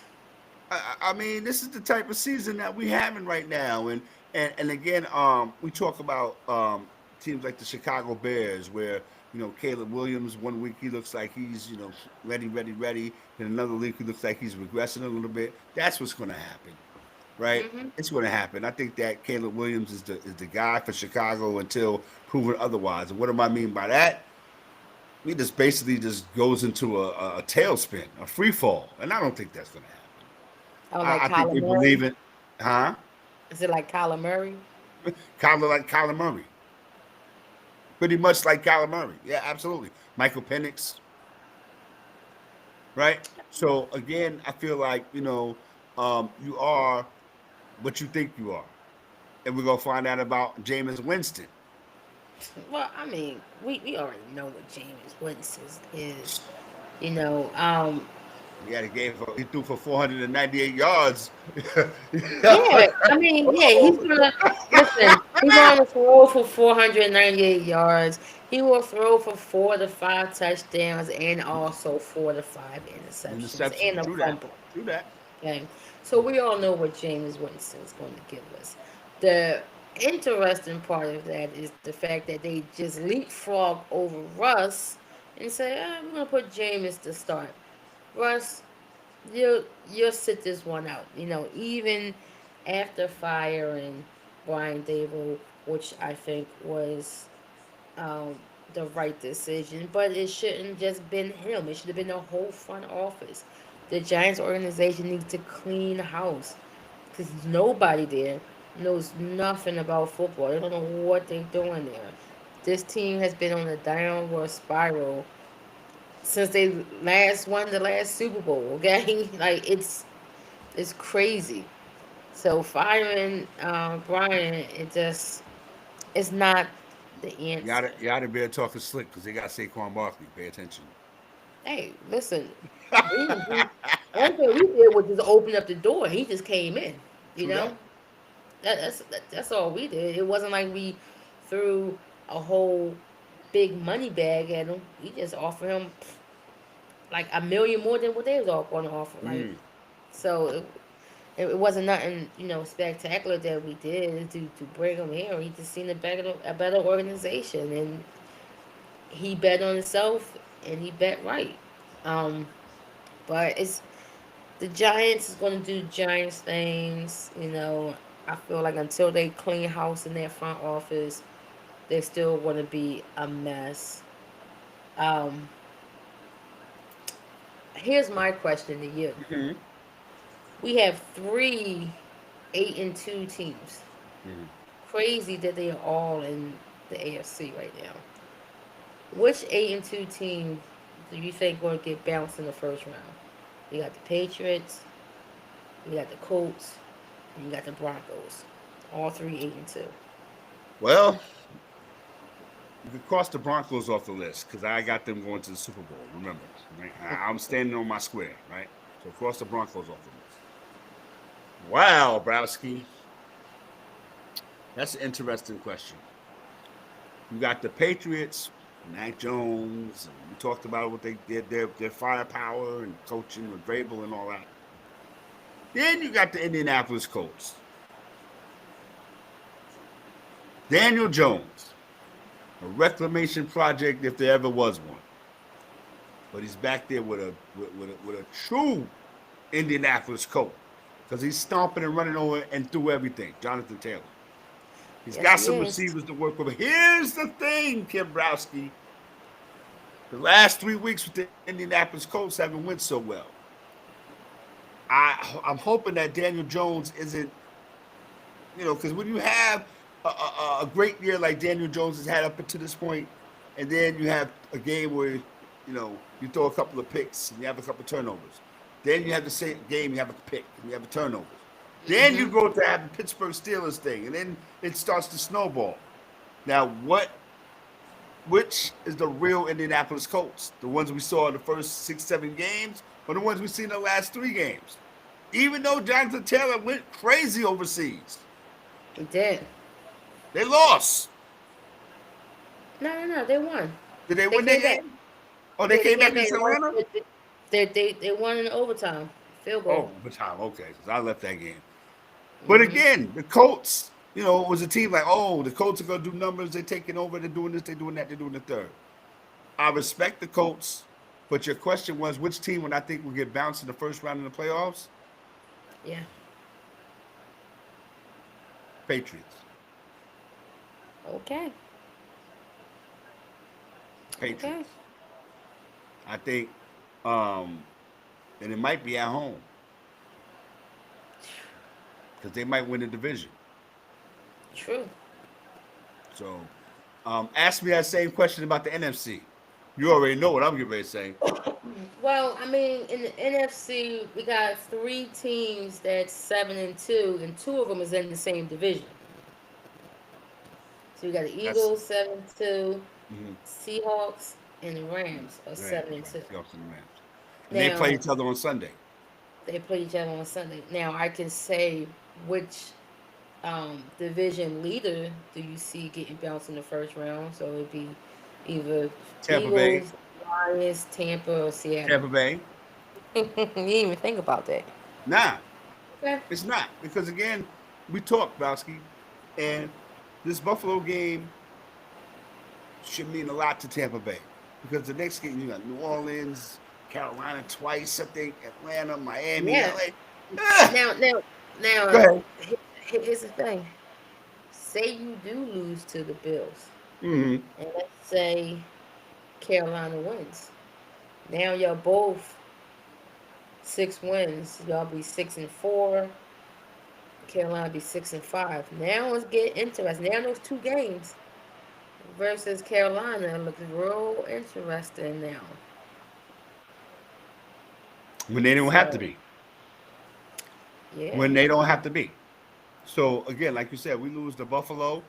I mean, this is the type of season that we having right now, and again, we talk about teams like the Chicago Bears, where Caleb Williams 1 week he looks like he's ready, ready, ready. Then another week he looks like he's regressing a little bit. That's what's going to happen, right? Hmm. It's going to happen. I think that Caleb Williams is the guy for Chicago until proven otherwise. And what do I mean by that? He just basically just goes into a tailspin, a free fall, and I don't think that's going to happen. Oh, like I think Kyler they Murray. believe it, huh? Is it like Kyler Murray? Kyler like Kyler Murray, pretty much like Kyler Murray. Yeah, absolutely. Michael Penix, right? So again, I feel like you are what you think you are, and we're gonna find out about Jameis Winston. Well, I mean, we already know what James Winston is. You know, He had a game for he threw for 498 yards. yeah, I mean, yeah, he's Oh, gonna listen. He's gonna throw for 498 yards. He will throw for 4 to 5 touchdowns and also 4 to 5 interceptions interception. and a True that. fumble. True that. Okay, so we all know what James Winston is going to give us. The interesting part of that is the fact that they just leapfrog over Russ and say, "I'm going to put James to start." Russ, you'll sit this one out. Even after firing Brian Dable, which I think was um, the right decision, but it shouldn't just been him. It should have been the whole front office. The Giants organization needs to clean house because nobody there knows nothing about football. They don't know what they're doing there. This team has been on a downward spiral since they last won the last Super Bowl. Okay, like it's crazy. So firing Brian, it's not the answer. YADABEAR talking slick because they got Saquon Barkley. Pay attention. Hey, listen, we didn't do only thing we did was just open up the door. He just came in. You True that. know, that's all we did. It wasn't like we threw a whole big money bag at him. We just offered him like a million more than what they was all going to offer. Like Mm. so, it wasn't nothing spectacular that we did to bring him here. He just seen a better organization, and he bet on himself, and he bet right. Um, but it's the Giants is going to do Giants things. I feel like until they clean house in their front office, they're still going to be a mess. Um, Here's my question to you: Hmm. we have three 8-2 teams. Hmm. Crazy that they are all in the AFC right now. Which 8-2 team do you think going to get bounced in the first round? You got the Patriots, you got the Colts, and you got the Broncos. All three 8-2. Well, you could cross the Broncos off the list because I got them going to the Super Bowl. Remember, right? I'm standing on my square, right? So cross the Broncos off the list. Wow, Browski, that's an interesting question. You got the Patriots, Mac Jones, and we talked about what they did, their firepower and coaching with Vrabel and all that. Then you got the Indianapolis Colts, Daniel Jones, a reclamation project if there ever was one. But he's back there with a true Indianapolis Colt because he's stomping and running over and through everything. Jonathan Taylor. He's Yes, got he some is. receivers to work with. Here's the thing, Kim Browski. The last 3 weeks with the Indianapolis Colts haven't went so well. I'm hoping that Daniel Jones isn't, because when you have a great year like Daniel Jones has had up until this point, and then you have a game where you throw a couple of picks and you have a couple of turnovers. Then you have the same game, you have a pick and you have a turnovers. Then you Mm-hmm. go to have the Pittsburgh Steelers thing, and then it starts to snowball. Now, which is the real Indianapolis Colts? The ones we saw in the first 6, 7 games, or the ones we see in the last 3 games? Even though Jonathan Taylor went crazy overseas, He did. they lost. No, no, no. They won. Did they They win that came back. game? Oh, they Yeah, they came back came in back. They won. Atlanta? They won in overtime. Field goal. Oh, overtime. Okay, because I left that game. But Mm-hmm. again, the Colts, was a team like, oh, the Colts are going to do numbers. They're taking over. They're doing this. They're doing that. They're doing the third. I respect the Colts, but your question was which team would I think will get bounced in the first round in the playoffs? Yeah. Patriots. Okay. Okay. Patriots. I think, um, and it might be at home because they might win the division. True. So, ask me that same question about the NFC. You already know what I'm getting ready to say. Well, I mean, in the NFC, we got three teams that's 7-2, and two of them is in the same division. So we got the That's Eagles 7-2, mm-hmm. Seahawks, and the Rams are Rams, seven and right? two. Seahawks and Rams, and they play Now each other on Sunday. they play each other on Sunday. Now I can say which division leader do you see getting bounced in the first round? So it'd be either Tampa Bay, Eagles, Lions, Tampa, or Seattle. Tampa Bay. You didn't even think about that. Nah, Okay. it's not because again, we talked Bowski, and this Buffalo game should mean a lot to Tampa Bay because the next game you got New Orleans, Carolina twice, I think, Atlanta, Miami, Yeah. LA. Ah, Now, now, go now. ahead. Here's the thing. Say you do lose to the Bills, Mm-hmm. and let's say Carolina wins. Now y'all both 6 wins. Y'all be 6-4. Carolina be 6-5. Now let's get interesting. Now those two games versus Carolina looks real interesting now. When they don't have to So be, yeah. when they don't have to be. So again, like you said, we lose to Buffalo,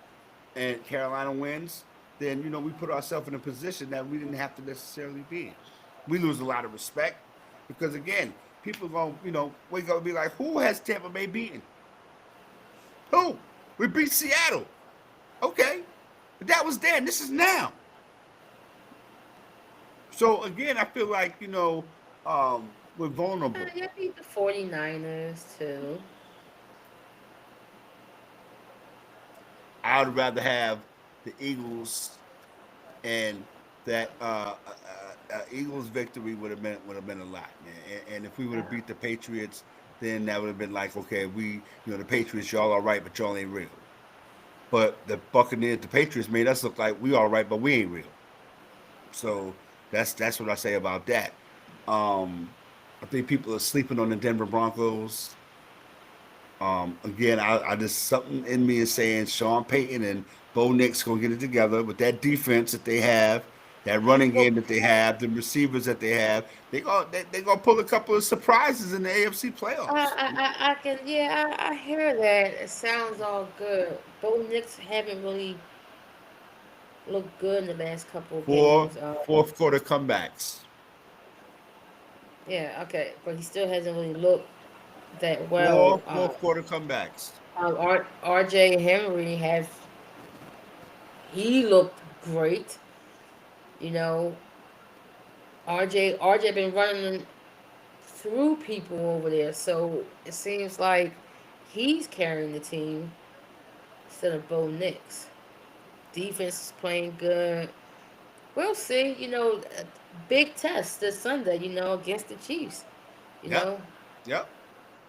and Carolina wins. Then we put ourselves in a position that we didn't have to necessarily be in. We lose a lot of respect because again, people gonna wake up and be like, "Who has Tampa Bay beaten? Who? We beat Seattle. Okay, but that was then. This is now." So again, I feel like we're vulnerable. You beat the 49ers too. I would rather have the Eagles and that Eagles victory would have been a lot, man. And if we would have beat the Patriots, then that would have been like, okay, the Patriots, y'all all right, but y'all ain't real. But the Buccaneers, the Patriots made us look like we all right, but we ain't real. So that's what I say about that. Um, I think people are sleeping on the Denver Broncos. Again, I just something in me is saying Sean Payton and Bo Nix gonna get it together with that defense that they have, that running Well, game that they have, the receivers that they have. They gonna pull a couple of surprises in the AFC playoffs. I can, yeah, I hear that. It sounds all good. Bo Nix haven't really looked good in the last couple of Four games. fourth quarter comebacks. Yeah, okay, but he still hasn't really looked that well. Four fourth quarter comebacks. RJ Henry has he looked great. You know, RJ been running through people over there, so it seems like he's carrying the team instead of Bo Nix. Defense is playing good. We'll see. A big test this Sunday. Against the Chiefs. You Yep, know, yep.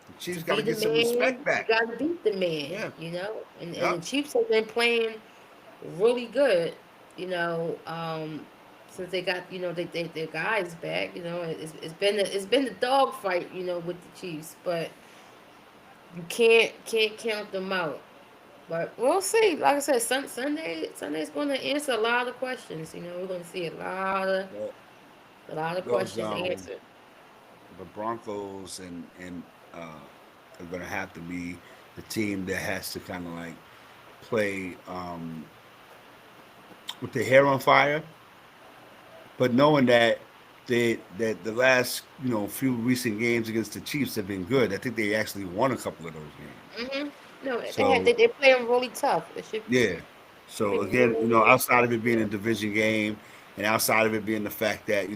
The to Chiefs got be to the get some man, respect you back. got to beat the man. Yeah, And the yep. Chiefs have been playing really good. You know, um, since they got their guys back. It's been the dog fight. With the Chiefs, but you can't count them out. But we'll see. Like I said, Sunday's going to answer a lot of questions. We're going to see Well, a lot of those questions answered. the Broncos and are going to have to be the team that has to kind of like play with their hair on fire, but knowing that that the last few recent games against the Chiefs have been good. I think they actually won a couple of those games. hmm No, So they play them really tough. It yeah. should be So again, really outside of it being a division game, and outside of it being the fact that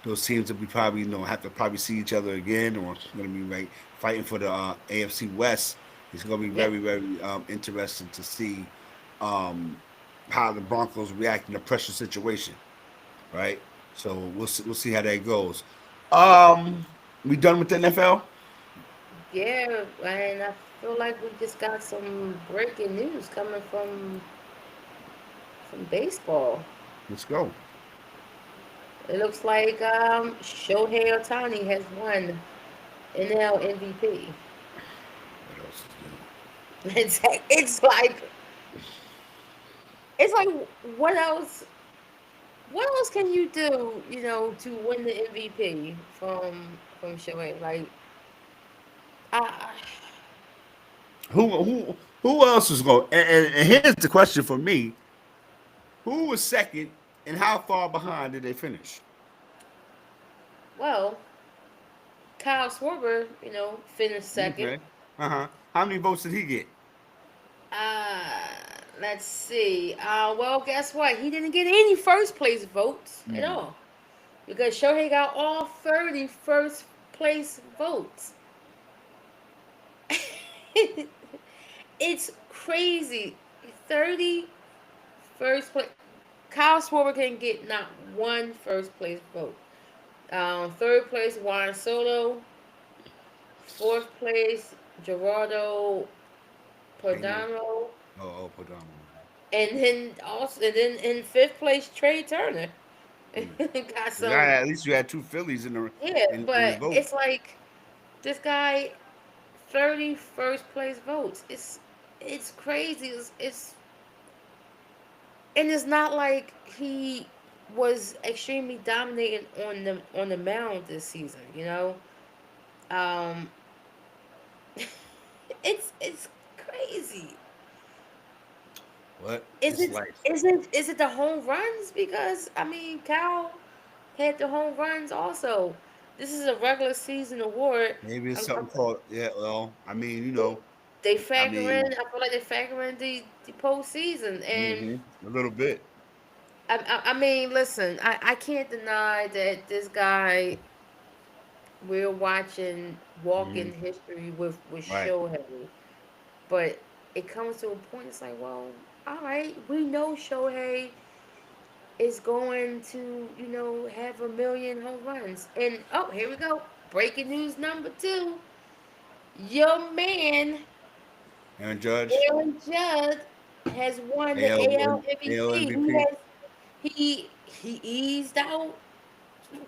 those teams that we probably have to probably see each other again, or going to be right fighting for the AFC West, it's going to be yeah. very very interesting to see um, how the Broncos react in a pressure situation, right? So we'll see how that goes. Um, we done with the NFL? Yeah, and I feel like we just got some breaking news coming from baseball. Let's go. It looks like Shohei Ohtani has won NL MVP. What else is new? It's like what else what else can you do, to win the MVP from Shohei? Like, I, Who else is going? And here's the question for me: who was second, and how far behind did they finish? well, Kyle Schwarber, finished second. Okay. How many votes did he get? Uh, let's see. Well, guess what? He didn't get any first place votes at Mm. all because Shohei got all 30 first place votes. It's crazy. 30 first place. Kyle Schwarber can get not one first place vote. Third place, Juan Soto. Fourth place, Gerardo Pena. Perdano. Padano. And then in fifth place, Trey Turner. Mm. Got You some. at least you had two Phillies in the Yeah, in the but vote. it's like this guy 30 first place votes. It's crazy. And it's not like he was extremely dominating on the mound this season. Um, it's crazy. What? Is It's it life. is it the home runs? Because I mean, Cal had the home runs also. This is a regular season award. Maybe it's I'm, something I'm, called, yeah. Well, I mean, they I factor in. mean, I feel like they factor in the postseason, and a little bit, I mean, listen, I can't deny that this guy we're watching walk hmm in history with right? Shohei, but it comes to a point. It's like, well, all right, we know Shohei is going to, have a million home runs. And oh, here we go. Breaking news number two. Your man, Aaron Judge, Aaron Judd, has won the AL AL AL MVP. MVP. He eased out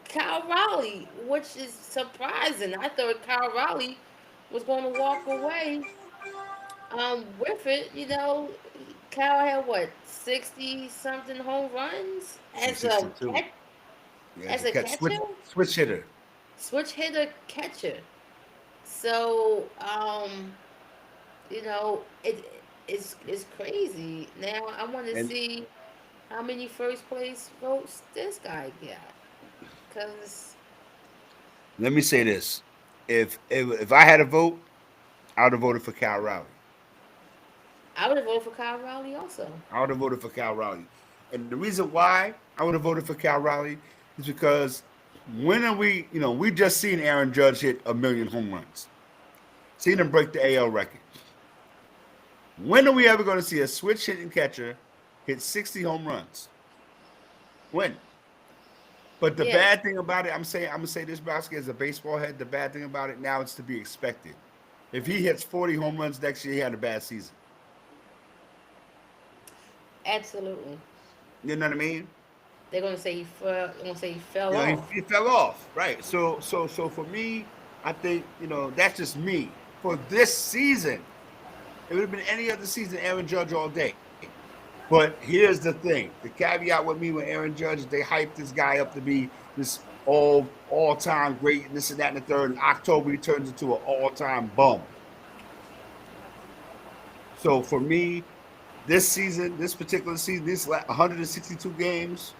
Kyle Raleigh, which is surprising. I thought Kyle Raleigh was going to walk away with it. Kyle had what, 60 something home runs Two sixty two. Yeah, as as a a catch catcher, switch hitter. switch hitter catcher. So, it's crazy. Now I want to And see how many first place votes this guy got. Cause let me say this: if I had a vote, I would have voted for Cal Raleigh. I would have voted for Kyle Raleigh also. I would have voted for Cal Raleigh. And the reason why I would have voted for Cal Raleigh is because when are we, we just seen Aaron Judge hit a million home runs, seen him break the AL record. When are we ever going to see a switch hitting catcher hit 60 home runs? When? But the Yeah, bad thing about it, I'm gonna say this, Basket, as a baseball head, the bad thing about it now it's to be expected. If he hits 40 home runs next year, he had a bad season. absolutely. You know what I mean? They're gonna say he fell. They're gonna say he fell He off. fell off, right? So for me, I think that's just me. For this season, it would have been any other season, Aaron Judge all day. But here's the thing: the caveat with me with Aaron Judge, they hyped this guy up to be this all time great, and this and that and the third. In October, he turns into an all time bum. So for me, this season, this particular season, these 162 games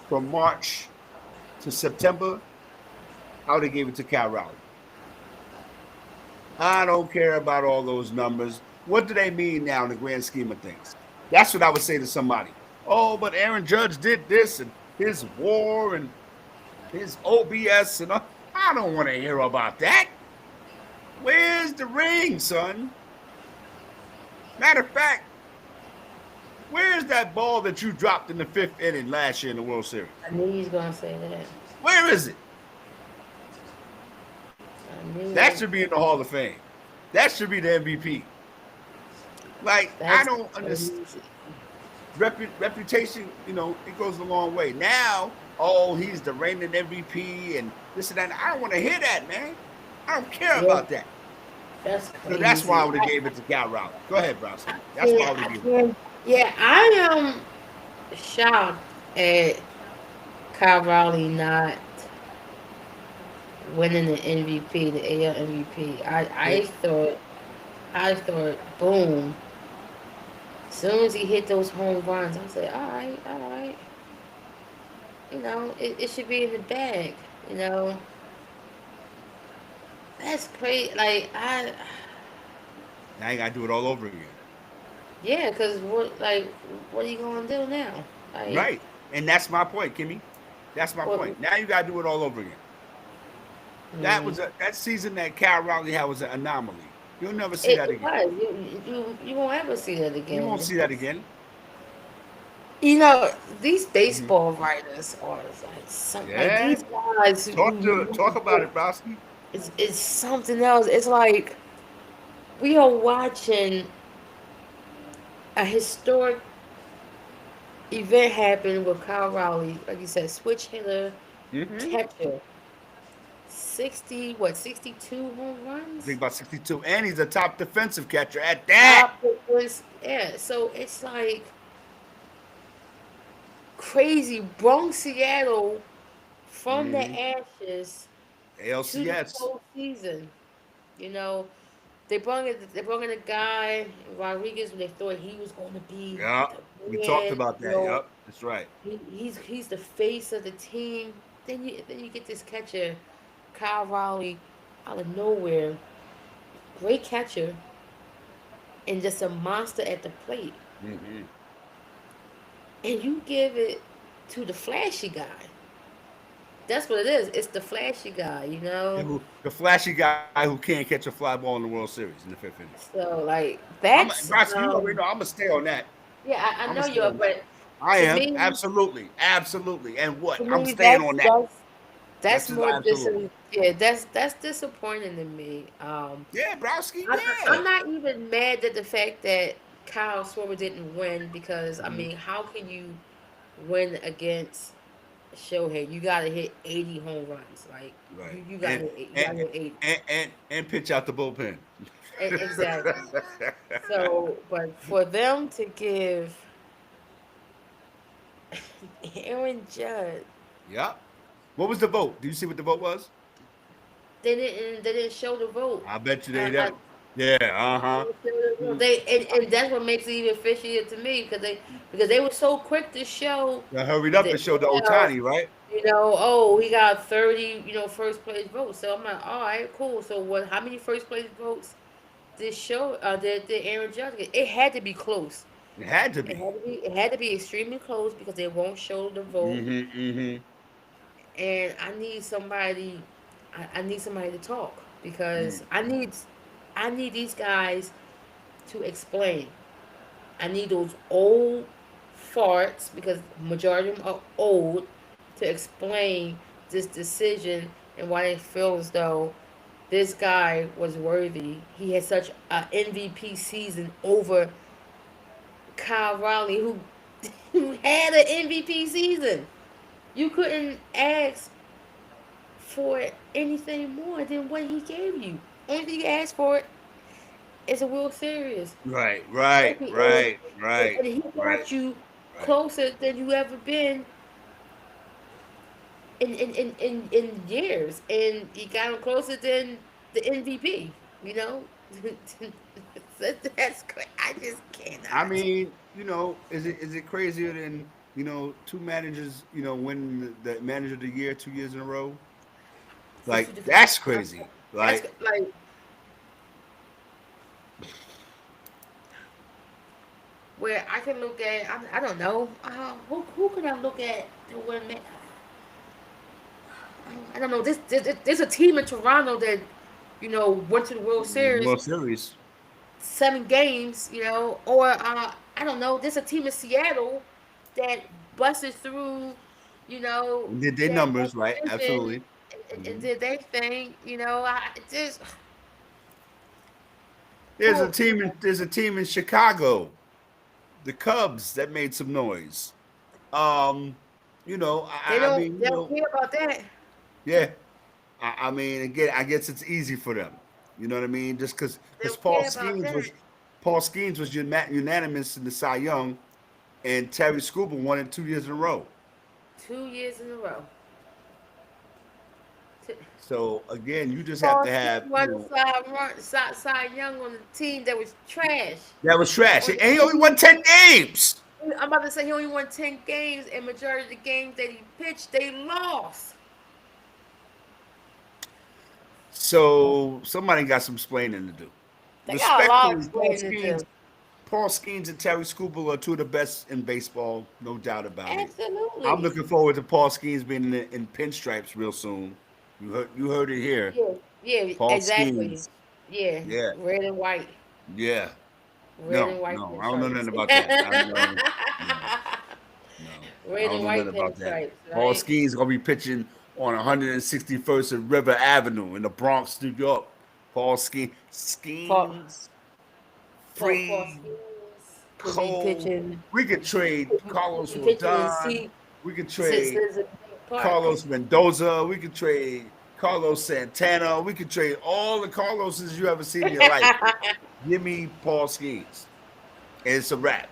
from March to September, I would have gave it to Cal Raleigh. I don't care about all those numbers. What do they mean now in the grand scheme of things? That's what I would say to somebody. Oh, but Aaron Judge did this and his WAR and his OBS and all. I don't want to hear about that. Where's the ring, son? Matter of fact, where's that ball that you dropped in the fifth inning last year in the World Series? I knew he was gonna say that. Where is it? I knew That it. should be in the Hall of Fame. That should be the MVP. Like, I That's don't understand. crazy. Reputation, it goes a long way. Now, oh, he's the reigning MVP and this and that. I don't want to hear that, man. I don't care Yeah, about that. that's So that's why I crazy. would have gave it to Cal Raleigh. Go ahead, Browson. That's why I Can't. would I have given it. can't. Yeah, I am shocked at Kyle Raleigh not winning the MVP, the AL MVP. I thought, boom. As soon as he hit those home runs, I said, all right, it should be in the bag. You know, that's crazy. Now you gotta do it all over again. Yeah, cause what are you gonna do now? Like, Right. And that's my point, Kimmy. That's my what? point. Now you gotta do it all over again. Mm, That season that Cal Raleigh had was an anomaly. You'll never see that it again. was. You won't ever see that You again won't see that because again. these Hmm. baseball writers are like Yeah. these guys. Talk about it, Browski. It's something else. It's like we are watching a historic event happen with Kyle Raleigh, like you said, switch hitter, Hmm. catcher, 62 home I think runs. about 62. And he's a top defensive catcher at that. Top was yeah. So it's like crazy. Bronx, Seattle, from the Hmm. ashes to the ALCS. postseason. You know, they brought in a guy Rodriguez when they thought he was going to be Yeah. We the talked man. about that. Yep. That's right. He's the face of the team. Then you get this catcher, Kyle Raleigh, out of nowhere, great catcher, and just a monster at the plate. Hmm. And you give it to the flashy guy. That's what it is. It's the flashy guy, you know. The flashy guy who can't catch a fly ball in the World Series in the fifth inning. So like that's Browski, you already know I'm gonna stay on that. yeah, I I'm gonna know stay you are, on that. but I to am me, absolutely, absolutely. And what? to I'm me staying on that. that's That's just more absolutely. that's disappointing to me. Yeah, Browski. I'm Yeah. not even mad at the fact that Kyle Schwarber didn't win because I Mhm. mean, how can you win against Shohei? You gotta hit 80 home runs. Like Right. you gotta hit 80. And pitch out the bullpen. Exactly. So, but for them to give Aaron Judd, Yep. What was the vote? Do you see what the vote was? they didn't show the vote. I bet you they I, never. I, Yeah. Uh huh. they and that's what makes it even fishier to me because they were so quick to show I hurried up the and showed the email, Otani, right? oh, he got 30, first place votes. So I'm like, all right, cool. So what? How many first place votes did Aaron Judge get? It had to be close. It had to It be. had to be it had to be extremely close because they won't show the vote. Mm-hmm. Mm-hmm. And I need somebody to talk because I need these guys to explain. I need those old farts because majority of them are old to explain this decision and why they feel as though this guy was worthy. He had such an MVP season over Kyle Raleigh, who had an MVP season. You couldn't ask for anything more than what he gave you. Only thing you asked for is a World Series. Right. Right. Right. Right. And he Right. got you Right. closer than you ever been in years. And he got him closer than the MVP, you know? I just I cannot. mean, is it crazier than two managers winning the manager of the year 2 years in a row? For two Like different. that's crazy. That's Like like where I can look at. I don't know. Who can I look at to win? I don't know. There's a team in Toronto that went to the World Series World Series. 7 games. Or I don't know. There's a team in Seattle that busted through. Did their That numbers right? division Absolutely. and Hmm. did they thing. I just There's a poor team. people. There's a team in Chicago, the Cubs, that made some noise. Um, I mean, They don't care about that. yeah. I mean, again, I guess it's easy for them. You know what I mean? Just They because don't care about that. Paul Skeens was unanimous in the Cy Young, and Terry Scuba won it 2 years in a row. 2 years in a row. So again, you just have Paul to have, Skeens won Cy Young on a team that was trash. that was trash. On And the he only team, won 10 games. I'm about to say he only won 10 games, and majority of the games that he pitched, they lost. So somebody got some explaining to do. They got a lot of Respectfully, explaining to do. Paul Skeens and Terry Scoobel are two of the best in baseball, no doubt about it. I'm Absolutely. looking forward to Paul Skeens being in pinstripes real soon. You heard it here. Yeah, yeah, Paul exactly. Skeens. Yeah, Yeah, red and white, yeah. red No, and white no, I don't know pinstripes. nothing about that. I know, no, no. I Red don't and know nothing white about that. pinstripes, Paul right? Skeens gonna be pitching on 161st and River Avenue in the Bronx, New York. Paul Paul, Skeens, Paul free, Skeens could be Cole. pitching. We could trade Could Carlos be pitching in Rodon. C. We could Sits trade in Park. Carlos Mendoza. We could trade Carlos Santana. We could trade all the Carloses you ever seen in your life. Give me Paul Skeens. And it's a wrap.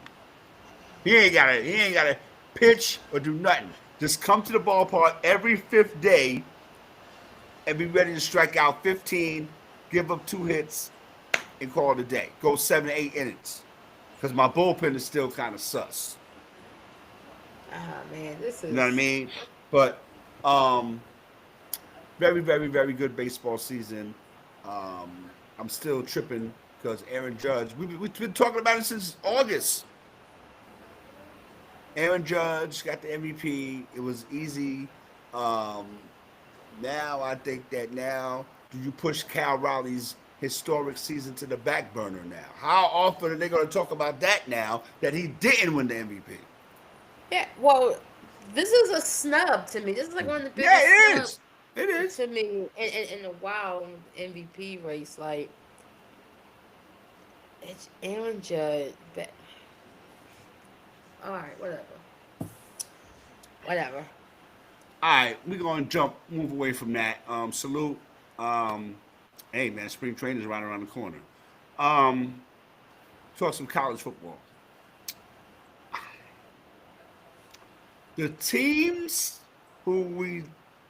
He ain't gotta pitch or do nothing. Just come to the ballpark every fifth day and be ready to strike out 15, give up 2 hits, and call it a day. Go 7 to 8 innings. Because my bullpen is still kind of sus. Ah man, this You know what I is mean? But um, very, very, very good baseball season. I'm still tripping because Aaron Judge. We've been talking about it since August. Aaron Judge got the MVP. It was easy. Um, Now I think that now do you push Cal Raleigh's historic season to the back burner now? How often are they going to talk about that now that he didn't win the MVP? yeah. Well, this is a snub to me. This is like one of the Yeah, biggest it snubs is. It is. to me in a while MVP race. Like it's Aaron Judge. But all right, whatever. All right, we're going to move away from that. Salute. Um, hey, man, spring training is right around the corner. Um, Talk some college football. The teams who we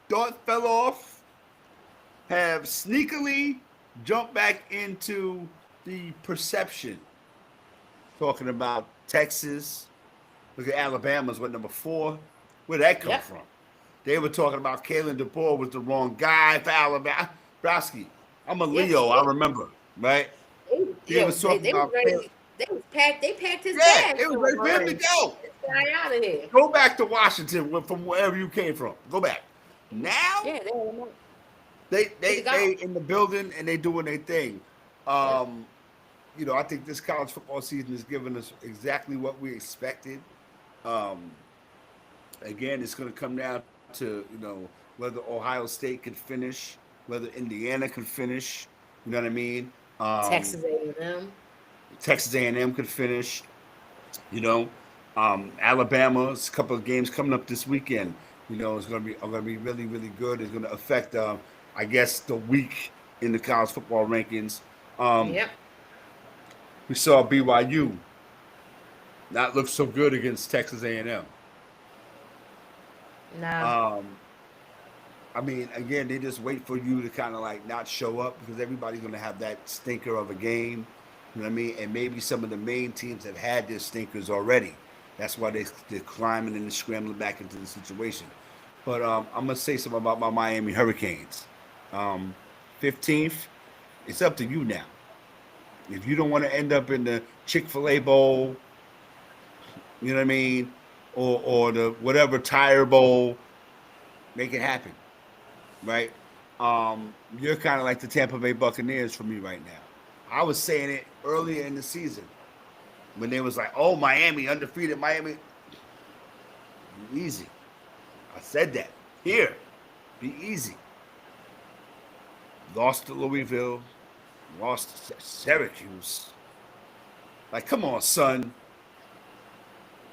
thought fell off have sneakily jumped back into the perception. Talking about Texas. Look at Alabama's what number 4. Where'd that come Yep. from? They were talking about Kalen DeBoer was the wrong guy for Alabama. Browski, I'm a Yeah. Leo, I remember, right? They was talking They was about ready. They was packed. They packed his yeah, bags it was for him ready for him to already. go. This guy out of here. Go back to Washington from wherever you came from. Go back. Now Yeah, they had him to they go. in the building and they doing their thing. Yep. Um, I think this college football season has given us exactly what we expected. Um, Again, it's going to come down to whether Ohio State can finish, whether Indiana can finish. You know what I mean? Um, Texas A&M. Texas A&M could finish. You know, Alabama's a couple of games coming up this weekend. It's going to be really really good. It's going to affect, I guess, the week in the college football rankings. Um, Yep. we saw BYU not look so good against Texas A&M. Nah. Um, I mean, again, they just wait for you to kind of like not show up because everybody's going to have that stinker of a game. You know what I mean? And maybe some of the main teams have had their stinkers already. That's why they're climbing and scrambling back into the situation. But I'm going to say something about my Miami Hurricanes. Um, 15th, it's up to you now. If you don't want to end up in the Chick-fil-A Bowl, you know what I mean? Or the whatever Tire Bowl, make it happen. Right? You're kind of like the Tampa Bay Buccaneers for me right now. I was saying it earlier in the season when they was like, "Oh, Miami undefeated, Miami, be easy." I said that here, be easy. Lost to Louisville, lost to Syracuse. Like, come on, son.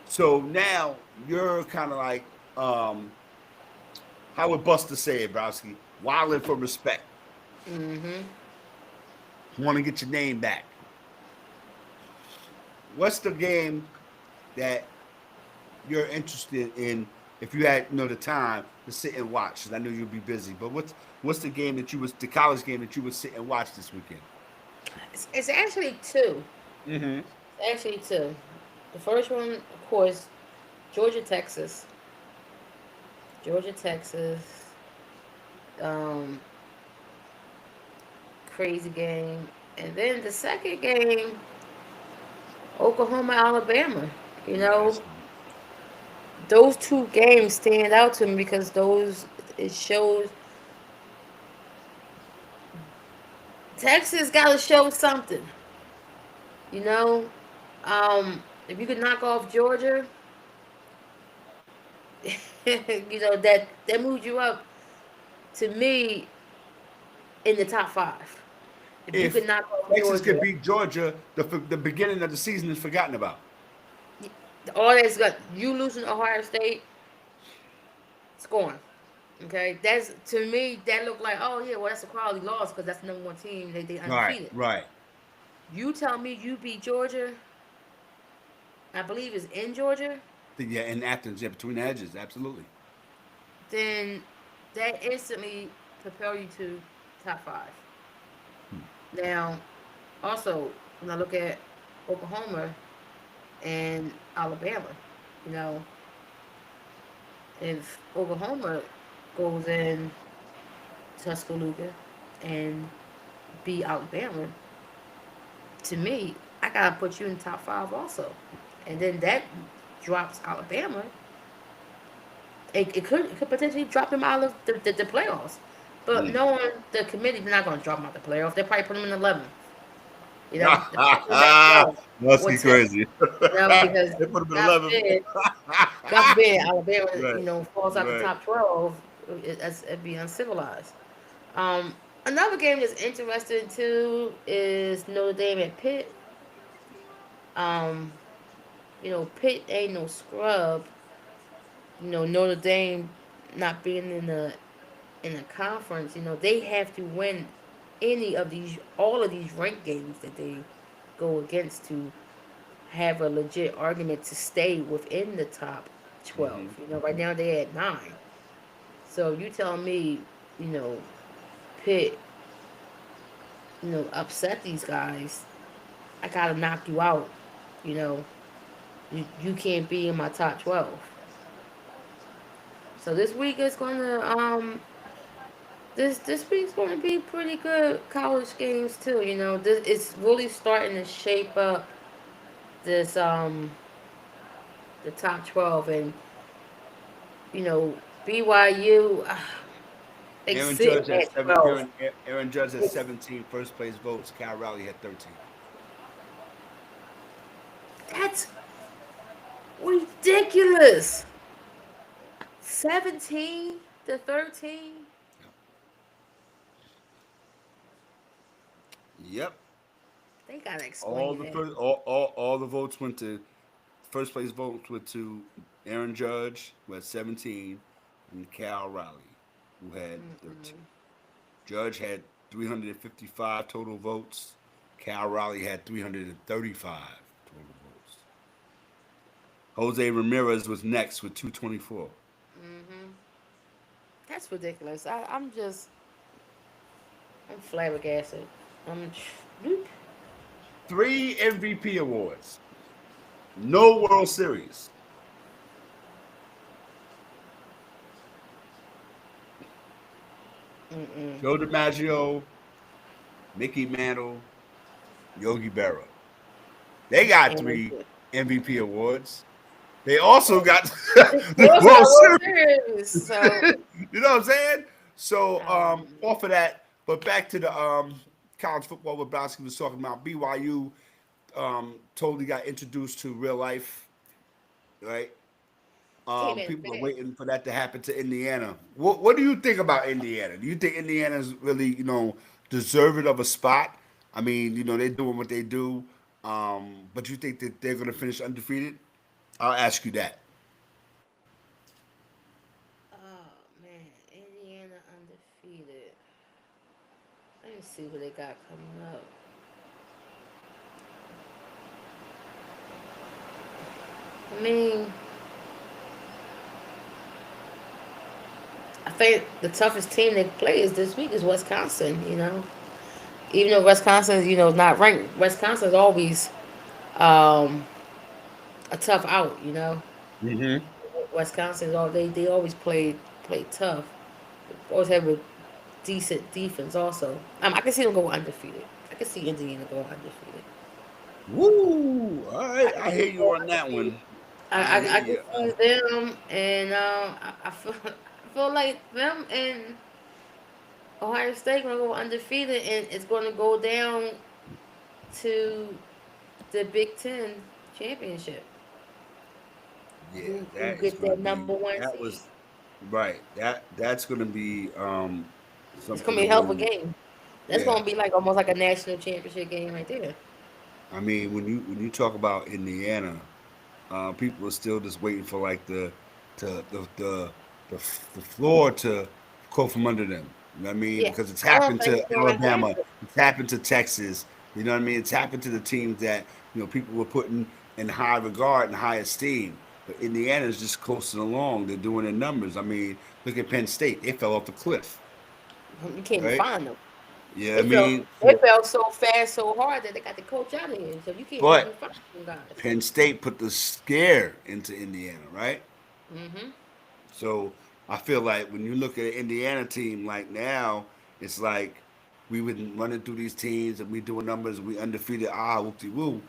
So now you're kind of like, how would Buster say it, Browski? Wilding for respect. Mm-hmm. Want to get your name back. What's the game that you're interested in if you had the time to sit and watch, because I know you'll be busy. But what's the game that you was the college game that you would sit and watch this weekend? It's actually two. Mm-hmm. It's actually two. The first one, of course, Georgia, Texas. Georgia, Texas. Um, Crazy game. And then the second game, Oklahoma, Alabama. You Yeah, know, that's those two games stand out to me because those it shows Texas got to show something. You know, if you could knock off Georgia, that moves you up to me in the top five. If you could if knock off Texas could Georgia, beat Georgia, the beginning of the season is forgotten about. all that's got you losing Ohio State, it's gone. Okay, that's to me that looked like, oh yeah, well that's a quality loss because that's the number one team. They Right, undefeated. right. You tell me you beat Georgia, I believe is in Georgia, Yeah, in Athens, yeah, between the hedges, absolutely. then that instantly propel you to top five. Now, also when I look at Oklahoma and Alabama, you know, if Oklahoma goes in Tuscaloosa and beat Alabama, to me, I gotta put you in the top five also. And then that drops Alabama. It could potentially drop them out of the playoffs. But Mm. knowing the committee, they're not gonna drop them out the playoffs. They probably put them in 11th. You know, they probably put them at 12 Must or be 10th. crazy. You know, because They put him at God 11. forbid, God forbid Alabama, Right, falls out the right. top 12. It'd be uncivilized. Um, Another game that's interesting too is Notre Dame at Pitt. Um, Pitt ain't no scrub. Notre Dame not being in a conference, they have to win all of these ranked games that they go against to have a legit argument to stay within the top 12. Hmm. Right now they're at 9. So you tell me, you know, Pitt, upset these guys. I gotta knock you out. You know, you can't be in my top 12. So this week is gonna this week's gonna be pretty good college games too. It's really starting to shape up this the top 12, and BYU they Aaron sit Judge had at seven. 12. Aaron Judge had It's, 17 first place votes. Cal Raleigh had 13. that's ridiculous. 17-13. Yep. They gotta All explain the that. first, all the votes went to first place votes went to Aaron Judge, who had 17, and Cal Raleigh, who had 13. Judge had 355 total votes. Cal Raleigh had 335 total votes. Jose Ramirez was next with 224. Hmm. That's ridiculous. I'm flabbergasted. I'm. Three MVP awards. No World Series. Mm-mm. Joe DiMaggio, Mickey Mantle, Yogi Berra. They got And three MVP awards. They also got they the also World got World Series. Series. So, You know what I'm saying? So um, off of that, but back to the college football. What Browski was talking about. BYU totally got introduced to real life, right? came in People are fast. waiting for that to happen to Indiana. What do you think about Indiana? Do you think Indiana's really deserving of a spot? I mean, they're doing what they do, but you think that they're going to finish undefeated? I'll ask you that. Oh man, Indiana undefeated. Let me see what they got coming up. I mean, I think the toughest team they play is this week is Wisconsin. Even though Wisconsin, is not ranked, Wisconsin's always um, a tough out. Mm-hmm. Wisconsin's they always play tough. Always have a decent defense. Also, I can see them go undefeated. I can see Indiana going undefeated. Woo! All right, I can I see hear them you going on that undefeated. one. I, I I, hear I can you. see them, and I feel I feel like them and Ohio State gonna go undefeated, and it's gonna go down to the Big Ten championship. Yeah, Who that is gets going to that number be one that seed? was right. That's going to be It's gonna something be to a hell of a really. game. That's Yeah, gonna be like almost like a national championship game right there. I mean, when you talk about Indiana, people are still just waiting for like to the floor to go from under them. You know what I mean? Yeah, Because it's I don't happened think to it's gonna Alabama, happen. it's happened to Texas. You know what I mean? It's happened to the teams that people were putting in high regard and high esteem. But Indiana is just coasting along. They're doing their numbers. I mean, look at Penn State. They fell off the cliff, You can't even right? find them. Yeah, I They fell mean, they so fell so fast, so hard that they got the coach out of here. So you can't even but find them guys. Penn State put the scare into Indiana, right? Hmm. So I feel like when you look at an Indiana team, like now, it's like we been running through these teams and we doing numbers. We undefeated. Whoop de woo.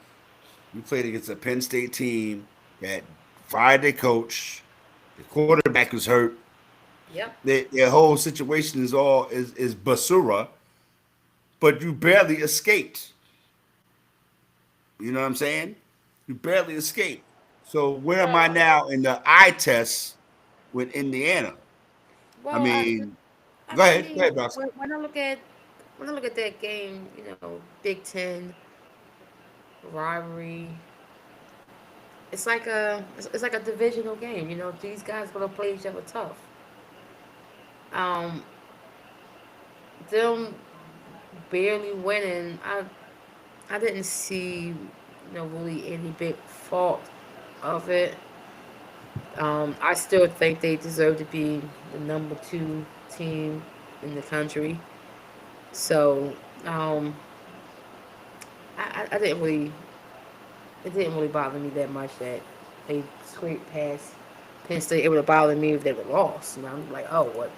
We played against a Penn State team that fired their coach. The quarterback was hurt. Yep. Their whole situation is basura, but you barely escaped. You know what I'm saying? You barely escaped. So where am I Well, now in the eye test with Indiana? I well, mean, I go see ahead, Boston. when I look at that game, Big Ten rivalry. It's like a divisional game. These guys gonna play each other tough. Um, them barely winning. I didn't see really any big fault of it. I still think they deserve to be the number two team in the country. So um, I didn't really it didn't really bother me that much that they scraped past Penn State. It would have bothered me if they were lost. I'm like, oh, what?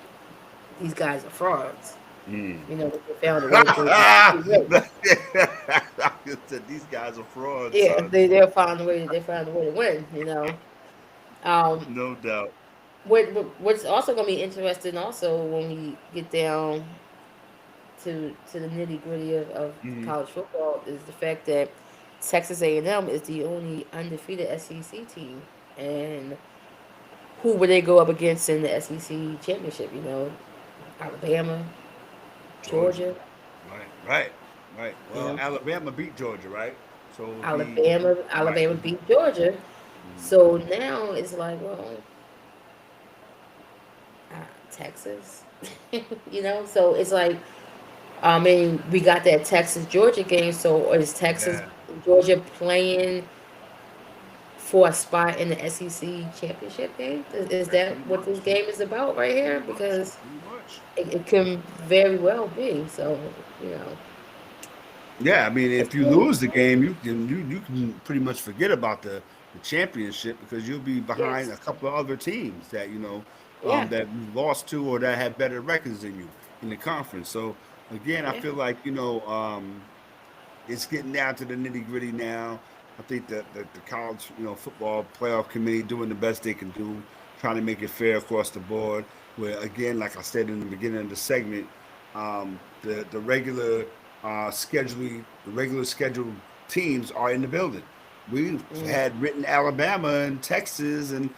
These guys are frauds. Mm. They found a way to win. These guys are frauds, Yeah, son. they'll find a way. They found a way to win. Um, No doubt. what's also gonna be interesting also when we get down to the nitty gritty of Mm-hmm. college football is the fact that Texas A&M is the only undefeated SEC team, and who would they go up against in the SEC championship? Alabama, Georgia. Georgia. Right. You Well, know, Alabama beat Georgia, right? So it'll be right. Alabama beat Georgia. Mm. So now it's like, well, Texas. So it's like, I mean, we got that Texas Georgia game. So is Texas Yeah, Georgia playing for a spot in the SEC championship game? Is that pretty what this much. game is about right Pretty here? much. Because Pretty much. it can very well be. So you know, Yeah, I mean, it's if you cool. lose the game, you can pretty much forget about the championship because you'll be behind Yes. a couple of other teams that Yeah. that you lost to or that have better records than you in the conference. So again, I Yeah. feel like it's getting down to the nitty gritty now. I think that the college football playoff committee doing the best they can do, trying to make it fair across the board. Where again, like I said in the beginning of the segment, the regular scheduled teams are in the building. We've Mm. had written Alabama and Texas and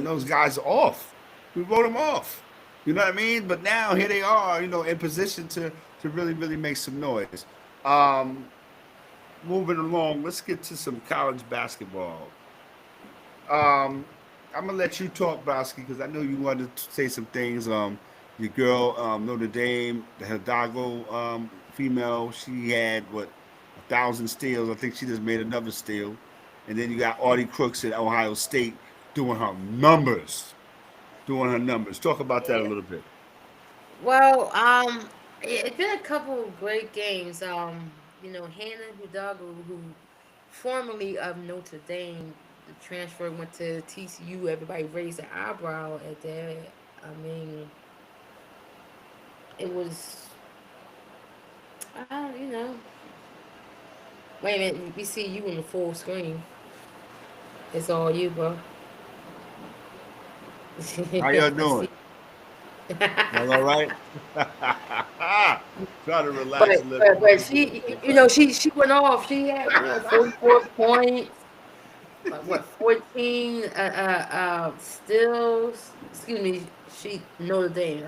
those guys off. We wrote them off. You know what I mean? But now here they are, in position to really make some noise. Um, moving along, let's get to some college basketball. Um, I'm gonna let you talk, Bosky, because I know you wanted to say some things. Your girl, Notre Dame, the Hidalgo female, she had 1,000 steals. I think she just made another steal. And then you got Audie Crooks at Ohio State doing her numbers. doing her numbers. Talk about that a Yeah. little bit. Well, it's been a couple of great games. Hannah Hidalgo, who formerly of Notre Dame, the transfer went to TCU. Everybody raised their eyebrow at that. I mean, it was, you know. Wait a minute, we see you in the full screen. It's all you, bro. How y'all I see. doing? Y'all all right? Try to But relax and let but people but do she, their thing. she went off. She had 44 points. What 14 stills? Excuse me. She Notre Dame.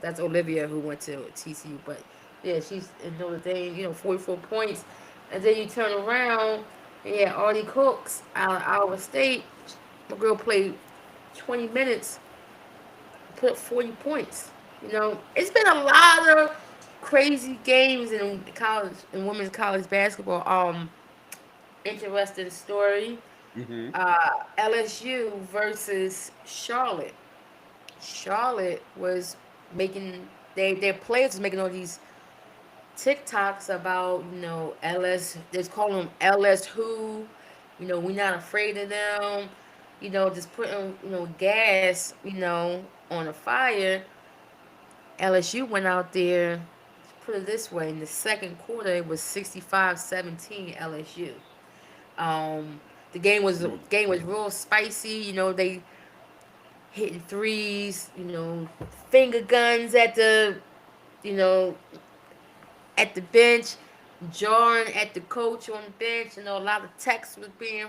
That's Olivia who went to TCU, but yeah, she's in Notre Dame. 44 points, and then you turn around and yeah, Artie Cooks out of Iowa State. My girl played 20 minutes, put up 40 points. It's been a lot of crazy games in college in women's college basketball. Interesting story. Hmm. LSU versus Charlotte. Charlotte was making their players was making all these TikToks about LS. They call them LS who. We're not afraid of them. Just putting gas on the fire. LSU went out there. Put it this way: in the second quarter, it was 65-17 LSU. Um, the game was real spicy. They hitting threes. Finger guns you know at the bench, jarring at the coach on the bench. A lot of text was being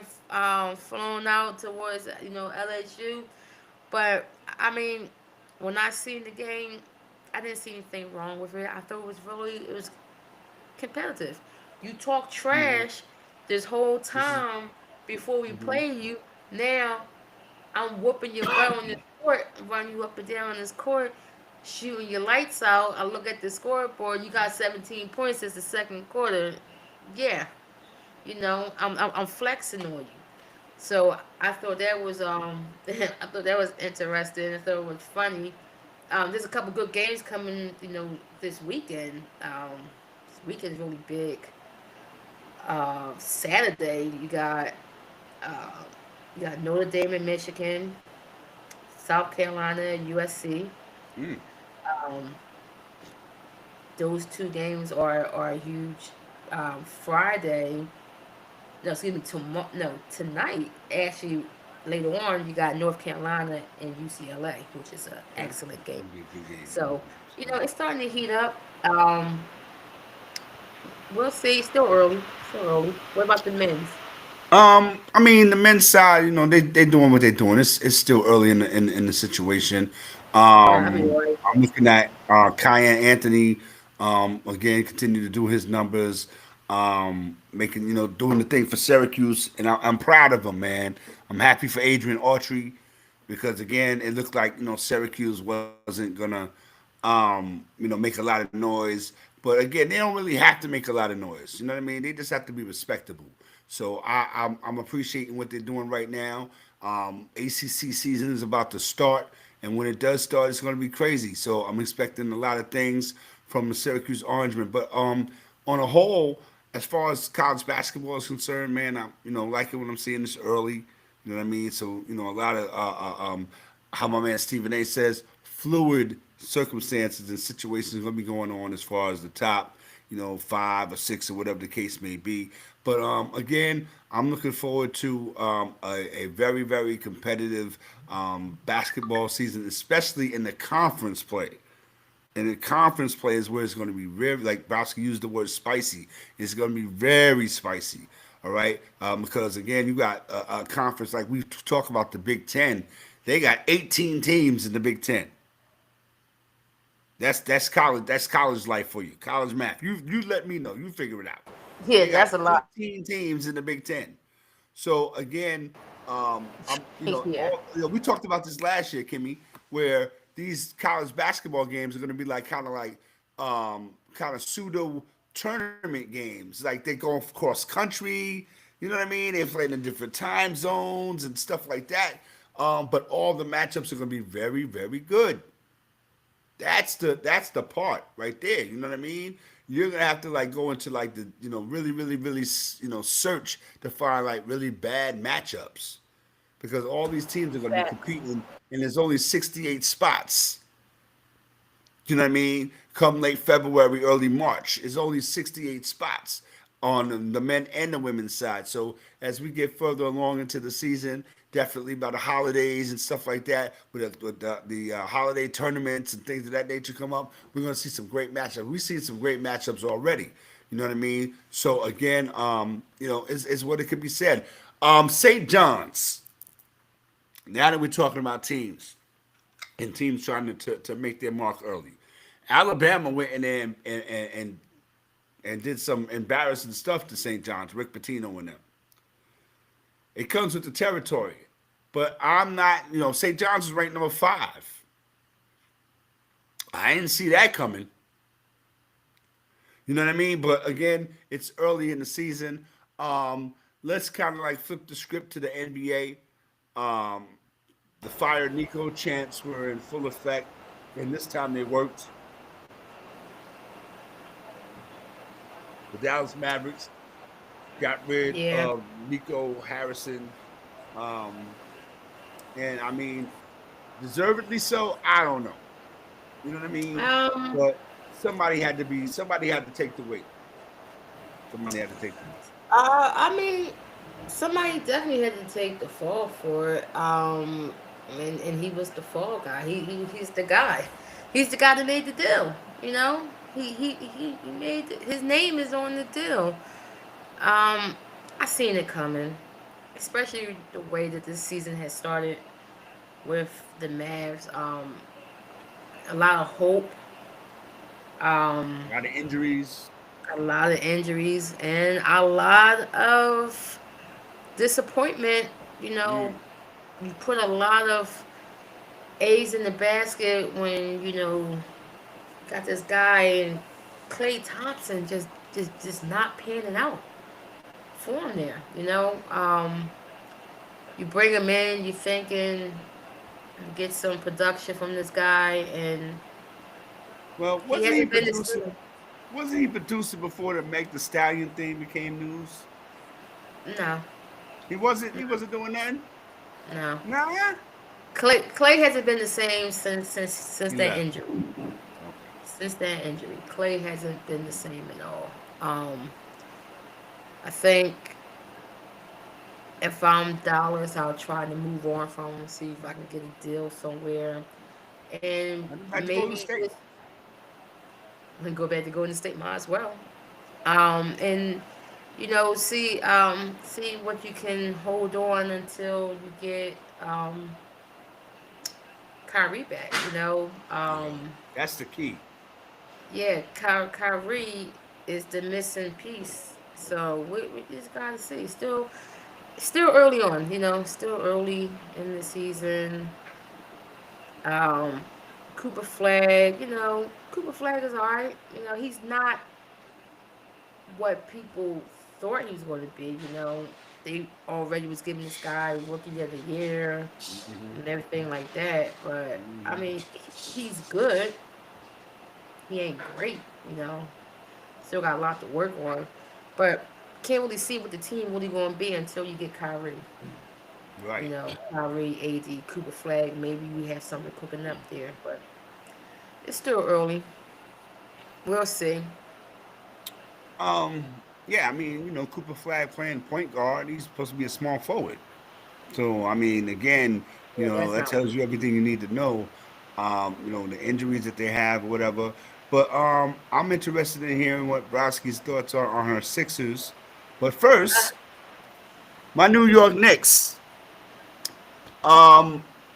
flown out towards LSU. But I mean, when I seen the game, I didn't see anything wrong with it. I thought it was competitive. You talk Hmm. trash this whole This is. time before we Hmm. play you. Now I'm whooping your butt on this court, running you up and down on this court, shooting your lights out. I look at the scoreboard. You got 17 points since the second quarter. Yeah, I'm flexing on you. So I thought that was I thought that was interesting. I thought it was funny. There's a couple good games coming, this weekend. This weekend's really big. Saturday uh, you got Notre Dame in Michigan, South Carolina, USC. Mm. Um, those two games are huge. Friday, no, excuse me, tomorrow, no, tonight, actually, later on, you got North Carolina and UCLA, which is an Yeah, excellent game. gonna be a good game. So, So. it's starting to heat up. We'll see. Still early. Still early. What about the men's? I mean, the men's side, they doing what they're doing. It's still early in the situation. I mean, right. I'm looking at Kyan Anthony. Again, continue to do his numbers. Making doing the thing for Syracuse, and I'm proud of him, man. I'm happy for Adrian Autry because again, it looked like Syracuse wasn't gonna make a lot of noise. But again, they don't really have to make a lot of noise. You know what I mean? They just have to be respectable. So I'm appreciating what they're doing right now. ACC season is about to start, and when it does start, it's going to be crazy. So I'm expecting a lot of things from the Syracuse Orangemen. But on a whole, as far as college basketball is concerned, man, I'm liking what I'm seeing this early. You know what I mean? So a lot of how my man Stephen A. says, fluid circumstances and situations going to be going on as far as the top, five or six or whatever the case may be. But again, I'm looking forward to a very, very competitive basketball season, especially in the conference play. And the conference play is where it's going to be very, like Browski used the word spicy. It's going to be very spicy. All right, because again, you got a conference like we talk about the Big Ten. They got 18 teams in the Big Ten. That's college. That's college life for you. College math. You let me know. You figure it out. Yeah, They got that's a lot. 18 teams in the Big Ten. So again, I'm Yeah. we talked about this last year, Kimmy, where these college basketball games are going to be like kind of pseudo tournament games. Like they go cross country. You know what I mean? They're playing in different time zones and stuff like that. But all the matchups are going to be very, very good. That's the part right there. You know what I mean? You're gonna have to like go into like the really, really, really search to find like really bad matchups because all these teams are going to be Facts. competing, and there's only 68 spots. You know what I mean? Come late February, early March, it's only 68 spots on the men and the women's side. So as we get further along into the season, definitely by the holidays and stuff like that, with the holiday tournaments and things of that nature come up, we're going to see some great matchups. We've seen some great matchups already. You know what I mean? So again, is what it could be said. St. John's. Now that we're talking about teams and teams trying to make their mark early, Alabama went in there and did some embarrassing stuff to St. John's, Rick Pitino and them. It comes with the territory. But I'm not, St. John's is ranked number 5. I didn't see that coming. You know what I mean? But again, it's early in the season. Let's kind of like flip the script to the NBA. Um, the Fire Nico chants were in full effect, and this time they worked. The Dallas Mavericks got rid Yeah. of Nico Harrison, um, and I mean, deservedly so. I don't know. You know what I mean? Um. But somebody had to take the weight. Somebody had to take the weight. I mean, somebody definitely had to take the fall for it. And he was the fall guy. He's the guy. He's the guy that made the deal. You know, he made his name is on the deal. I seen it coming, especially the way that this season has started with the Mavs. A lot of hope. Um, A lot of injuries. a lot of injuries and a lot of disappointment. You know, Mm. you put a lot of A's in the basket when got this guy and Clay Thompson just not panning out for him there. You bring him in, you thinking you get some production from this guy, and Well, he hasn't been the same. Wasn't he producing before the Make the Stallion thing became news? No, He wasn't. He wasn't doing nothing. no. Nah. Clay hasn't been the same since He that left. injury. Okay. Since that injury, Clay hasn't been the same at all. I think if I'm Dallas, I'll try to move on from him, see if I can get a deal somewhere, and I just had to go to the maybe state. just go back to Golden State. Might as well. And see what you can hold on until you get Kyrie back. Yeah, that's the key. Yeah, Kyrie is the missing piece. So we just gotta see. Still early on. Still early in the season. Um, Cooper Flag. Cooper Flag is alright. He's not what people thought he was going to be. They already was giving this guy rookie of the year Hmm. and everything like that. But I Hmm. mean, he's good. He ain't great. You know, Still got a lot to work on, but can't really see what the team really going to be until you get Kyrie. Right. Kyrie, AD, Cooper Flag. Maybe we have something cooking up there, but it's still early. We'll see. Yeah. I mean, Cooper Flag playing point guard. He's supposed to be a small forward. So I mean, again, Yeah, that's that not. tells you everything you need to know. The injuries that they have or whatever. But I'm interested in hearing what Broski's thoughts are on her Sixers. But first, my New York Knicks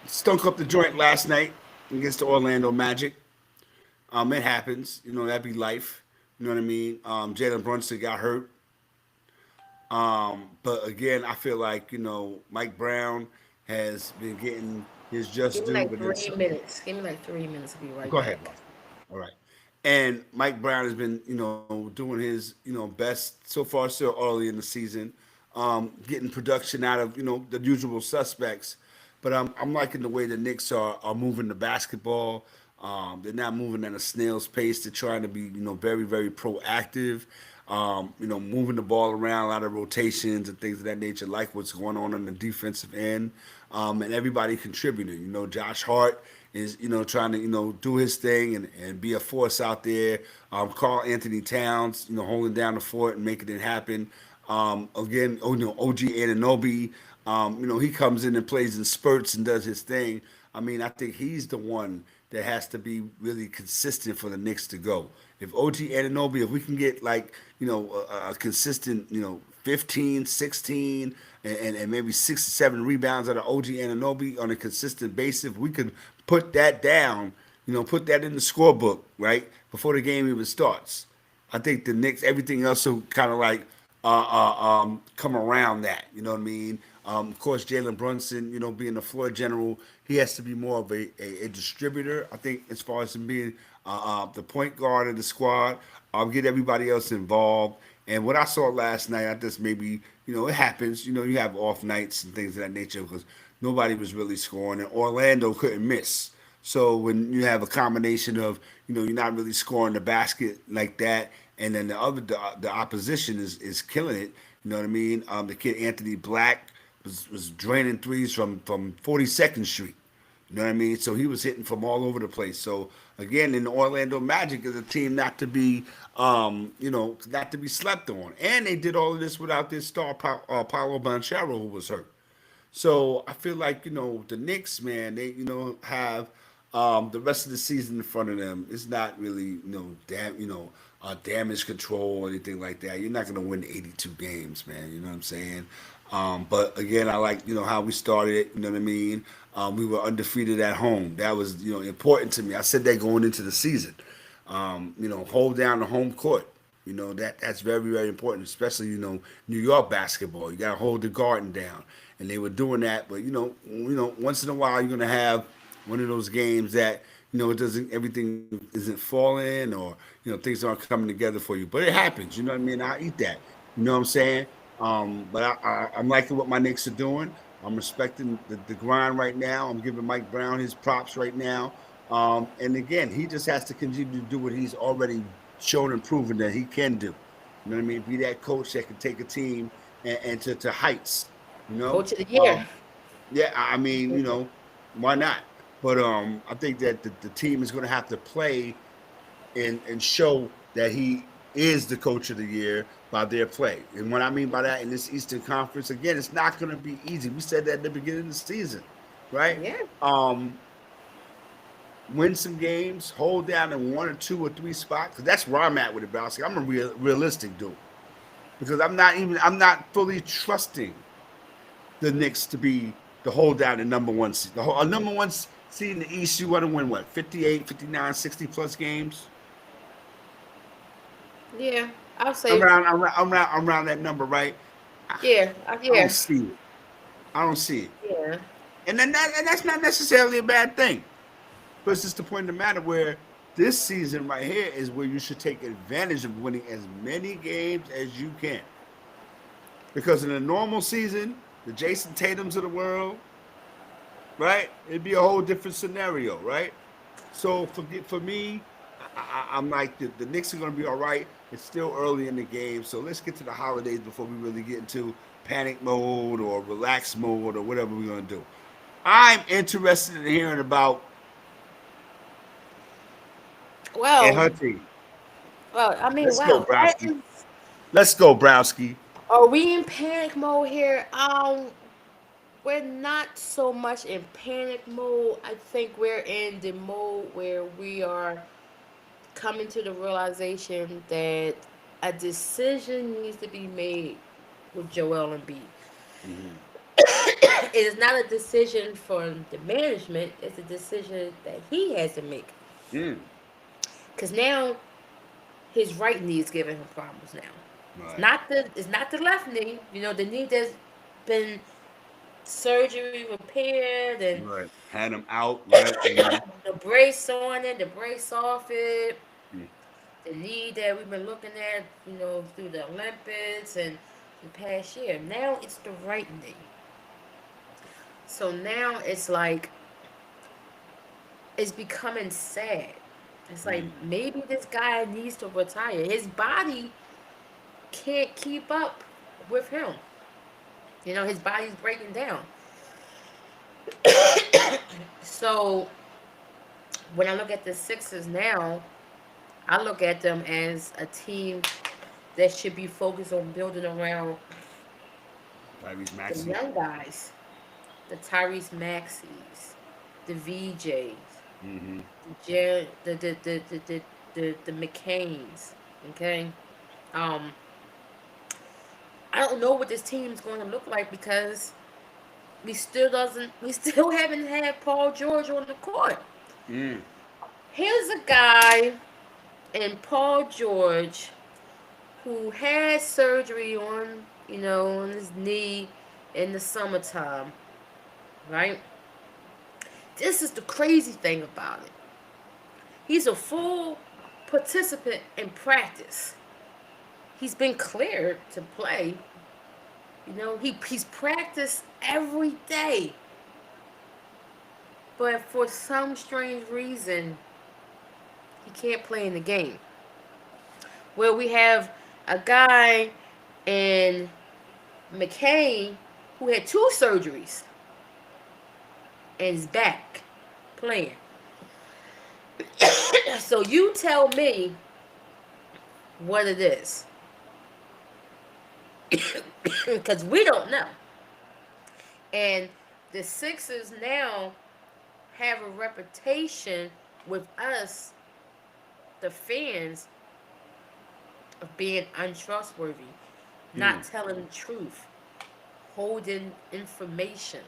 stunk up the joint last night against the Orlando Magic. It happens. That'd be life. You know what I mean? Jalen Brunson got hurt. But again, I feel like, Mike Brown has been getting his Give just me due, like but then 3 minutes. Give me like 3 minutes. I'll be right go ahead, back. boss. All right. And Mike Brown has been, doing his, best so far, still early in the season, getting production out of, the usual suspects. But I'm liking the way the Knicks are moving the basketball. They're not moving at a snail's pace. They're trying to be, very, very proactive. Moving the ball around, a lot of rotations and things of that nature, like what's going on the defensive end, and everybody contributing. Josh Hart is, trying to, do his thing and be a force out there. Carl Anthony Towns, holding down the fort and making it happen. Again, OG Ananobi, he comes in and plays in spurts and does his thing. I mean, I think he's the one that has to be really consistent for the Knicks to go. If OG Ananobi, if we can get like, a consistent, 15, 16, and maybe 6 or 7 rebounds out of OG Ananobi on a consistent basis, we could put that down, put that in the scorebook, right? Before the game even starts. I think the Knicks, everything else will kind of like come around that. You know what I mean? Of course, Jalen Brunson, being the floor general, he has to be more of a distributor. I think as far as him being the point guard of the squad, get everybody else involved. And what I saw last night, I just maybe, it happens. You have off nights and things of that nature because nobody was really scoring, and Orlando couldn't miss. So when you have a combination of, you're not really scoring the basket like that, and then the opposition is killing it. You know what I mean? The kid Anthony Black was draining threes from 42nd Street. You know what I mean? So he was hitting from all over the place. So again, in the Orlando Magic is a team not to be, not to be slept on. And they did all of this without this star Paulo Banchero who was hurt. So I feel like the Knicks, man, they have the rest of the season in front of them. It's not really damage control or anything like that. You're not going to win 82 games, man. You know what I'm saying? But again, I like how we started. You know what I mean? We were undefeated at home. That was important to me. I said that going into the season. Hold down the home court. That's very, very important, especially New York basketball. You got to hold the Garden down, and they were doing that. But once in a while you're gonna have one of those games that it doesn't everything isn't falling, or things aren't coming together for you. But it happens. You know what I mean? I eat that. You know what I'm saying? But I'm liking what my Knicks are doing. I'm respecting the grind right now. I'm giving Mike Brown his props right now. And again, he just has to continue to do what he's already shown and proven that he can do. You know what I mean? Be that coach that can take a team and to heights. You know, Coach of the year. um, yeah. I mean, why not? But I think that the team is going to have to play and show that he is the coach of the year by their play. And what I mean by that in this Eastern Conference, again, it's not going to be easy. We said that at the beginning of the season, right? Yeah. Um, win some games, hold down in 1 or 2 or 3 spots. 'Cause that's where I'm at with it, Bowski. I'm a realistic dude because I'm not fully trusting the Knicks to be the hold down the number one seed. A number one seed in the East, you want to win what, 58, 59, 60 plus games? Yeah. I'll say Around that number, right? I, yeah. I don't Yeah. see it. I don't see it. Yeah. And that's not necessarily a bad thing. But it's just the point of the matter where this season right here is where you should take advantage of winning as many games as you can. Because in a normal season, the Jason Tatums of the world, right? It'd be a whole different scenario, right? So for me, I'm like the Knicks are going to be all right. It's still early in the game, so let's get to the holidays before we really get into panic mode or relax mode or whatever we're going to do. I'm interested in hearing about and Well, her team. I mean, Let's go, wow. That Browski. is. Let's go, Browski. Are we in panic mode here? We're not so much in panic mode. I think we're in the mode where we are coming to the realization that a decision needs to be made with Joel Embiid. Mm-hmm. It is not a decision for the management. It's a decision that he has to make. Mm. Because now his right knee is giving him problems now. Right. It's not the left knee. The knee that's been surgery repaired and Right. Had him out. Right. Mm-hmm. the brace on it, the brace off it, Mm. the knee that we've been looking at, through the Olympics and the past year. Now it's the right knee. So now it's like it's becoming sad. It's like Mm. maybe this guy needs to retire. His body can't keep up with him. His body's breaking down. So when I look at the Sixers now, I look at them as a team that should be focused on building around Tyrese the Maxey. young guys, the Tyrese Maxeys, the VJs, Mm-hmm. the McCains. Okay, um, I don't know what this team's going to look like because we still haven't had Paul George on the court. Mm. Here's a guy in Paul George who had surgery on his knee in the summertime, right? This is the crazy thing about it. He's a full participant in practice. He's been cleared to play. He's practiced every day. But for some strange reason, he can't play in the game. Where we have a guy in McCain who had two surgeries and is back playing. So you tell me what it is. Because we don't know. And the Sixers now have a reputation with us, the fans, of being untrustworthy, not Mm. telling the truth, holding information.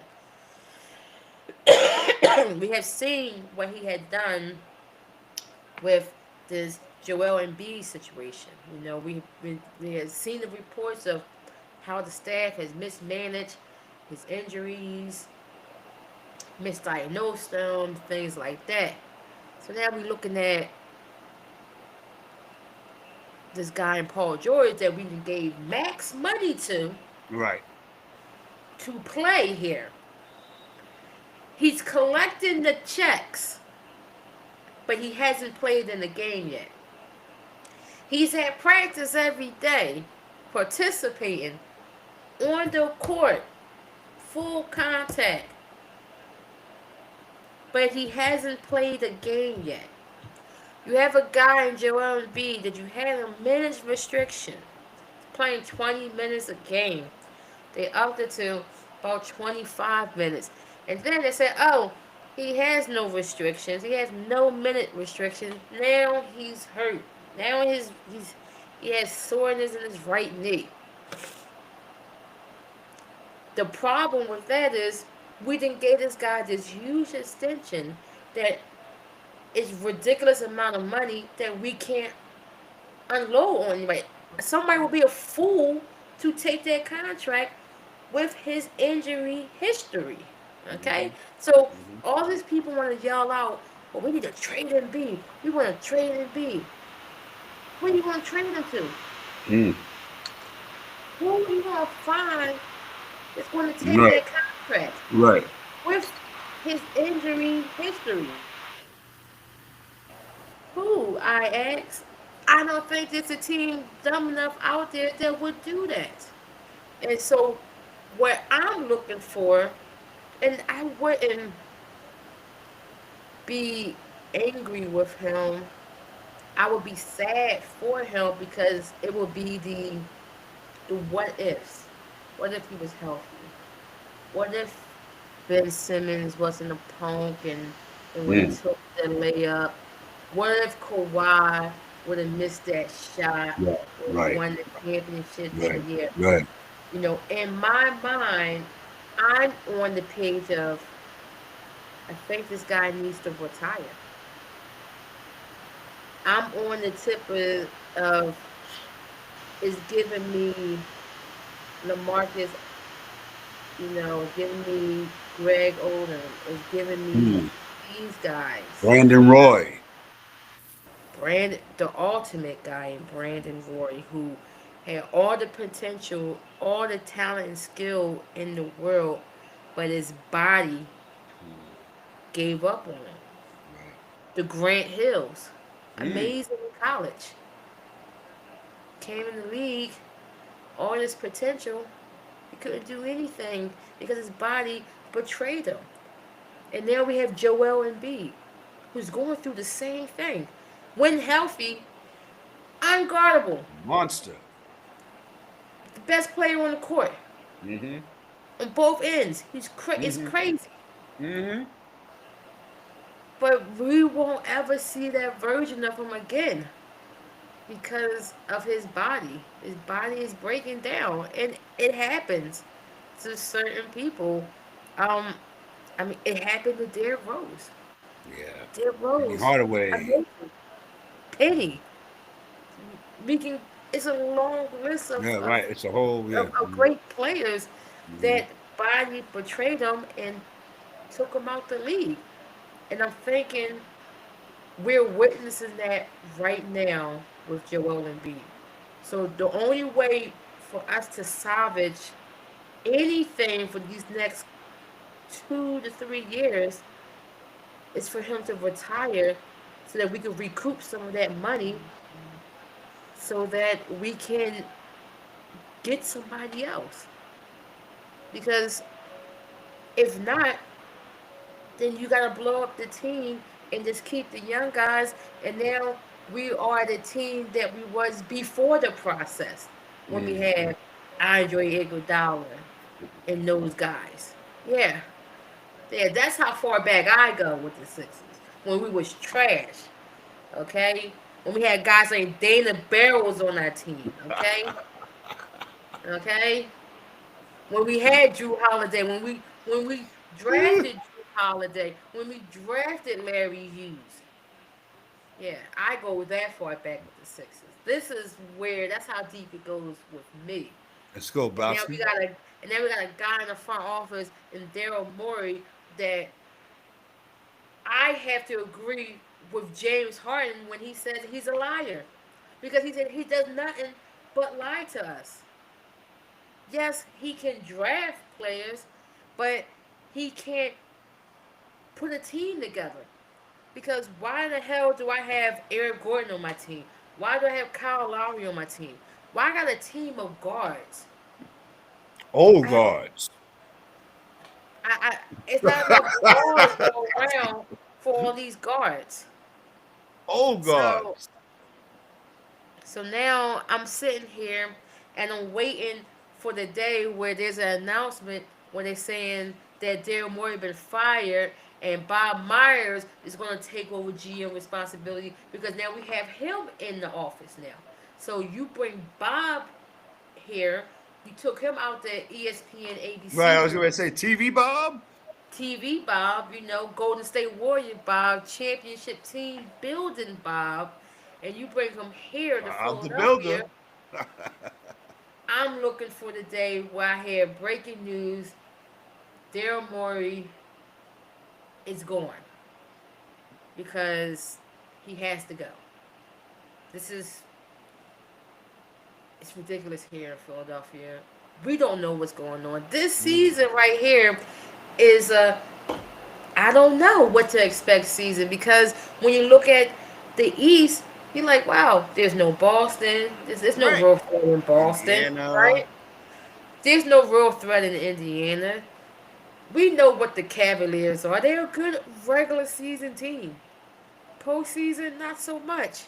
We have seen what he had done with this Joel Embiid situation. We have seen the reports of how the staff has mismanaged his injuries, misdiagnosed them, things like that. So now we're looking at this guy in Paul George that we gave max money Right. to play here. He's collecting the checks, but he hasn't played in the game yet. He's at practice every day, participating on the court, full contact, but he hasn't played a game yet. You have a guy in Joel Embiid that you had a minutes restriction, playing 20 minutes a game. They upped it to about 25 minutes. And then they said, oh, he has no restrictions. He has no minute restrictions. Now he's hurt. Now he has soreness in his right knee. The problem with that is we didn't give this guy this huge extension that is ridiculous amount of money that we can't unload on anybody. Somebody will be a fool to take that contract with his injury history. Mm-hmm. Okay? So Mm-hmm. all these people want to yell out, well, we need to trade him B. We want to trade him B. Where you want to trade him to? Mm. Who are you going to find that's going to take Right. that contract Right. with his injury history? Who, I ask? I don't think there's a team dumb enough out there that would do that. And so, what I'm looking for, and I wouldn't be angry with him. I would be sad for him because it would be the what ifs. What if he was healthy? What if Ben Simmons wasn't a punk and when he Mm. took the layup? What if Kawhi would have missed that shot Yeah. or Right. won the championship Right. that year? Right. In my mind, I'm on the page of I think this guy needs to retire. I'm on the tip of is giving me Lamarcus, giving me Greg Oden, is giving me Mm. these guys. Brandon Roy. The ultimate guy in Brandon Roy, who had all the potential, all the talent and skill in the world, but his body Mm. gave up on him. Right. The Grant Hills, Mm. amazing in college, came in the league, all this potential. He couldn't do anything because his body betrayed him. And now we have Joel Embiid, who's going through the same thing. When healthy, unguardable, Monster. the best player on the court Mm-hmm. on both ends. It's Mm-hmm. crazy. Mm-hmm. But we won't ever see that version of him again because of his body. His body is breaking down, and it happens to certain people. Um, I mean, it happened to Derrick Rose. Yeah. Derrick Penny Rose, Hardaway. amazing. Penny. We can. It's a long list Yeah, right. It's a whole yeah. of Mm-hmm. great players Mm-hmm. that body betrayed them and took them out the league. And I'm thinking we're witnessing that right now with Joel Embiid. So the only way for us to salvage anything for these next 2 to 3 years is for him to retire so that we can recoup some of that money so that we can get somebody else. Because if not, then you gotta blow up the team and just keep the young guys. And now we are the team that we was before the process when we Mm. had Andre Iguodala and those guys. Yeah, yeah, that's how far back I go with the Sixers when we was trash. Okay, when we had guys like Dana Barrels on our team. Okay, okay, when we had Drew Holiday, when we drafted Drew Holiday, when we drafted Larry Hughes. Yeah, I go that far back with the Sixers. This is where that's how deep it goes with me. Let's go, And now we Bobski. got a and then we got a guy in the front office and Daryl Morey that I have to agree with James Harden when he says he's a liar. Because he said he does nothing but lie to us. Yes, he can draft players, but he can't put a team together. Because why the hell do I have Eric Gordon on my team? Why do I have Kyle Lowry on my team? Why I got a team of guards? Old I have guards. I it's not enough ball to go around for all these guards. Old So guards. so now I'm sitting here and I'm waiting for the day where there's an announcement when they're saying that Daryl Morey been fired and Bob Myers is going to take over GM responsibility because now we have him in the office now. So you bring Bob here, you took him out the ESPN Right, ABC I was booth. going to say TV Bob. TV Bob, Golden State Warrior Bob, championship team building Bob, and you bring him here to I'm the Philadelphia. builder. I'm looking for the day where I hear breaking news: Daryl Morey is gone because he has to go. This is it's ridiculous here in Philadelphia. We don't know what's going on. This Mm. season right here is a I don't know what to expect season because when you look at the East, you're like, wow, there's no Boston. There's no Right. real threat in Boston, Indiana. right? There's no real threat in Indiana. We know what the Cavaliers are. They're a good regular season team. Postseason, not so much.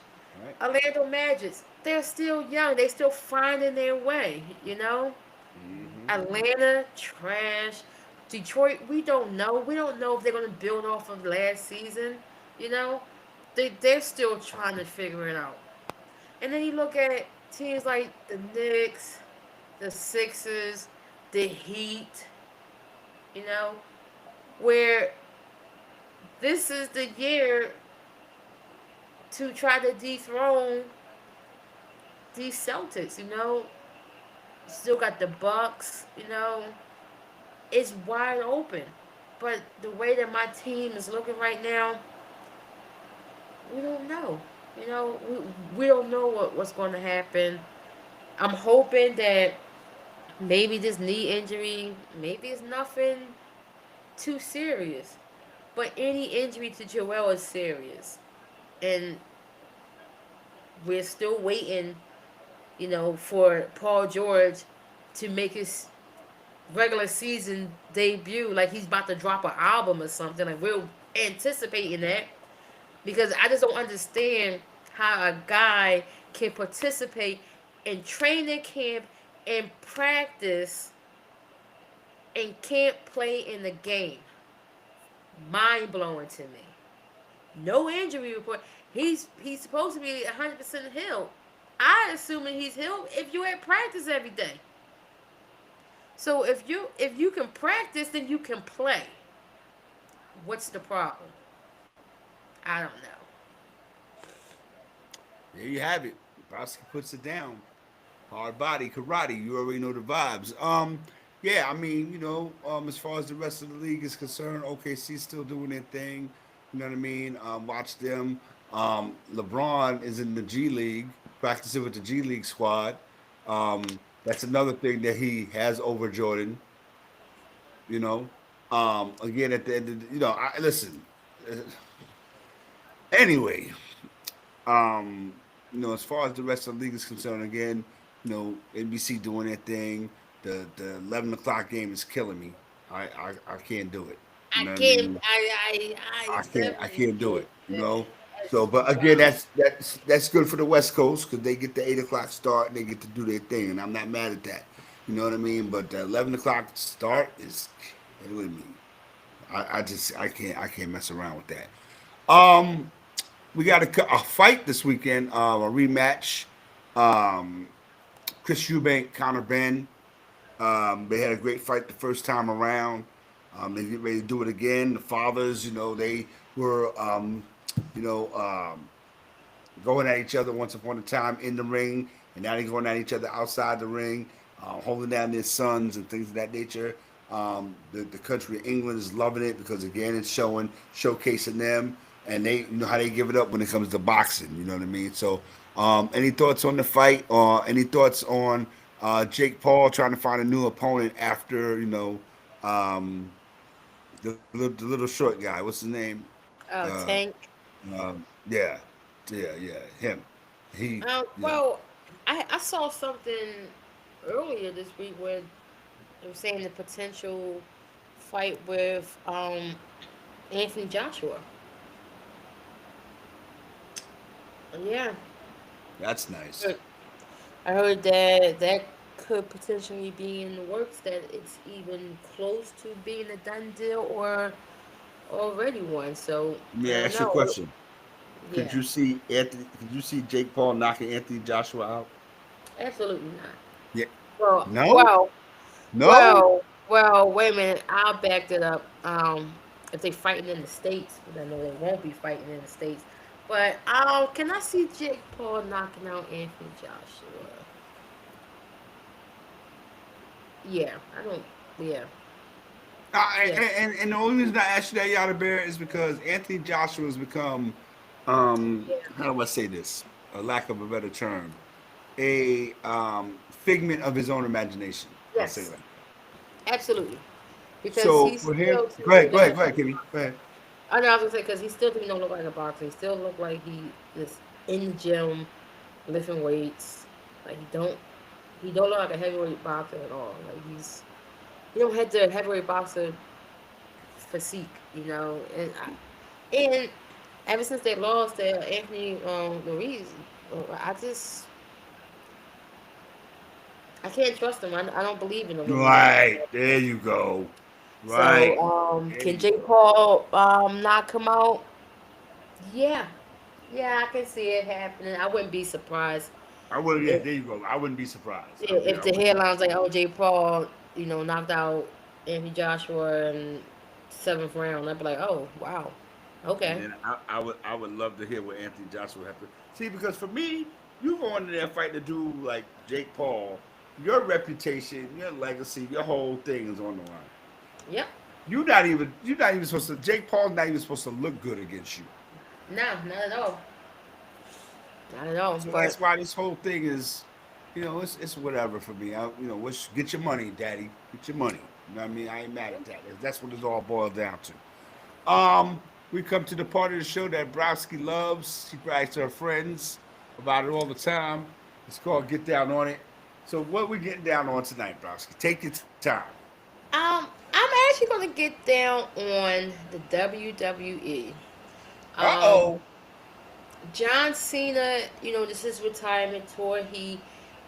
Right. Orlando Magic, they're still young. They're still finding their way. Mm-hmm. Atlanta, trash. Detroit, we don't know. We don't know if they're going to build off of last season. You know, they're still trying to figure it out. And then you look at teams like the Knicks, the Sixers, the Heat. You know, where this is the year to try to dethrone these Celtics. Still got the Bucks. It's wide open. But the way that my team is looking right now, we don't know. We don't know what's going to happen. I'm hoping that maybe this knee injury, maybe it's nothing. too serious. But any injury to Joel is serious. And we're still waiting, for Paul George to make his regular season debut. Like he's about to drop an album or something. Like we're anticipating that because I just don't understand how a guy can participate in training camp and practice and can't play in the game. Mind blowing to me. No injury report. He's supposed to be 100% healed. I assuming he's healed if you're at practice every day. So if you can practice, then you can play. What's the problem? I don't know. There you have it. Bosky puts it down. Hard body, karate. You already know the vibes. Yeah, I mean, as far as the rest of the league is concerned, OKC's still doing their thing. You know what I mean? Watch them. LeBron is in the G League, practicing with the G League squad. That's another thing that he has over Jordan. You know, again at the end, I listen. uh, Anyway, um, as far as the rest of the league is concerned, again, NBC doing their thing. The 11 o'clock game is killing me. I can't do it. You I know what I can't. mean? I I definitely can't do can't it. do it. So, That's but too again, wild. that's good for the West Coast because they get the 8 o'clock start and they get to do their thing, and I'm not mad at that. You know what I mean? But the 11 o'clock start is killing me. I can't mess around with that. Um, we got a fight this weekend, a rematch. Um, Chris Eubank, Conor Ben. They had a great fight the first time around. They get ready to do it again. The fathers, they were, you know, um, going at each other once upon a time in the ring, and now they're going at each other outside the ring, holding down their sons and things of that nature. The country of England is loving it because again, it's showcasing them, and they know how they give it up when it comes to boxing. You know what I mean? So, any thoughts on the fight, or any thoughts on Jake Paul trying to find a new opponent after um, the little short guy? What's his name? Oh, Uh, Tank. yeah, yeah, him. He, Well, I saw something earlier this week where they were saying the potential fight with Anthony Joshua. Yeah, that's nice. but I heard that that could potentially be in the works. That it's even close to being a done deal or already one. So Let I me don't ask you a know. question. Could Yeah, you see Anthony? Could you see Jake Paul knocking Anthony Joshua out? absolutely not. Yeah. Well, No. well, No. Wait a minute. I'll back that up. If they fighting in the states, but I know they won't be fighting in the states. But can I see Jake Paul knocking out Anthony Joshua? Yeah, I don't. Yeah, And, yeah, and the only reason I asked you that, Yada Bear, is because Anthony Joshua has become, yeah. how do I say this? A lack of a better term, a figment of his own imagination. I'll say it Yes, like that. absolutely. Because So he's for him, still to me that. go ahead, Kimmy, go ahead. I know I was gonna say because he still to me don't look like a boxer. He still look like he is in the gym lifting weights. Like he don't look like a heavyweight boxer at all. Like he don't have the heavyweight boxer physique, and ever since they lost to Anthony Ruiz, I just I can't trust him. I don't believe in him anymore. Right there, you go. So Right there, can you go. Jake Paul knock him out? Yeah, yeah, I can see it happening. I wouldn't be surprised I would. Yeah, if there you go. I wouldn't be surprised. if I the wouldn't be headlines like, surprised. oh, Jake Paul, knocked out Anthony Joshua in seventh round. I'd be like, oh wow, And okay. then I would love to hear what Anthony Joshua have to see because for me, you going in there fighting to do like Jake Paul, your reputation, your legacy, your whole thing is on the line. Yep. You're not even supposed to. Jake Paul's not even supposed to look good against you. No, not at all. Not at all. So But that's why this whole thing is, it's whatever for me. Get your money, Daddy. Get your money. You know what I mean? I ain't mad at that. That's what it's all boiled down to. We come to the part of the show that Browski loves. She brags to her friends about it all the time. It's called Get Down on It. So what we getting down on tonight, Browski? Take your time. I'm actually gonna get down on the WWE. Um, Uh-oh. John Cena, this is retirement tour. He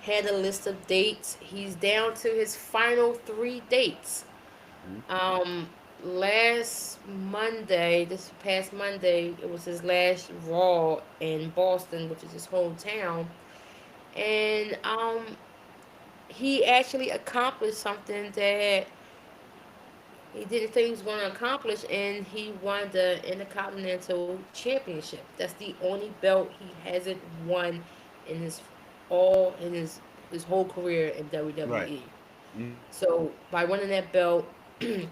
had a list of dates. He's down to his final three dates. Um, Last Monday, this past Monday, it was his last Raw in Boston, which is his hometown, and he actually accomplished something that he didn't think he was going to accomplish, and he won the Intercontinental Championship. That's the only belt he hasn't won in his whole career in Right. WWE. Mm-hmm. So by winning that belt,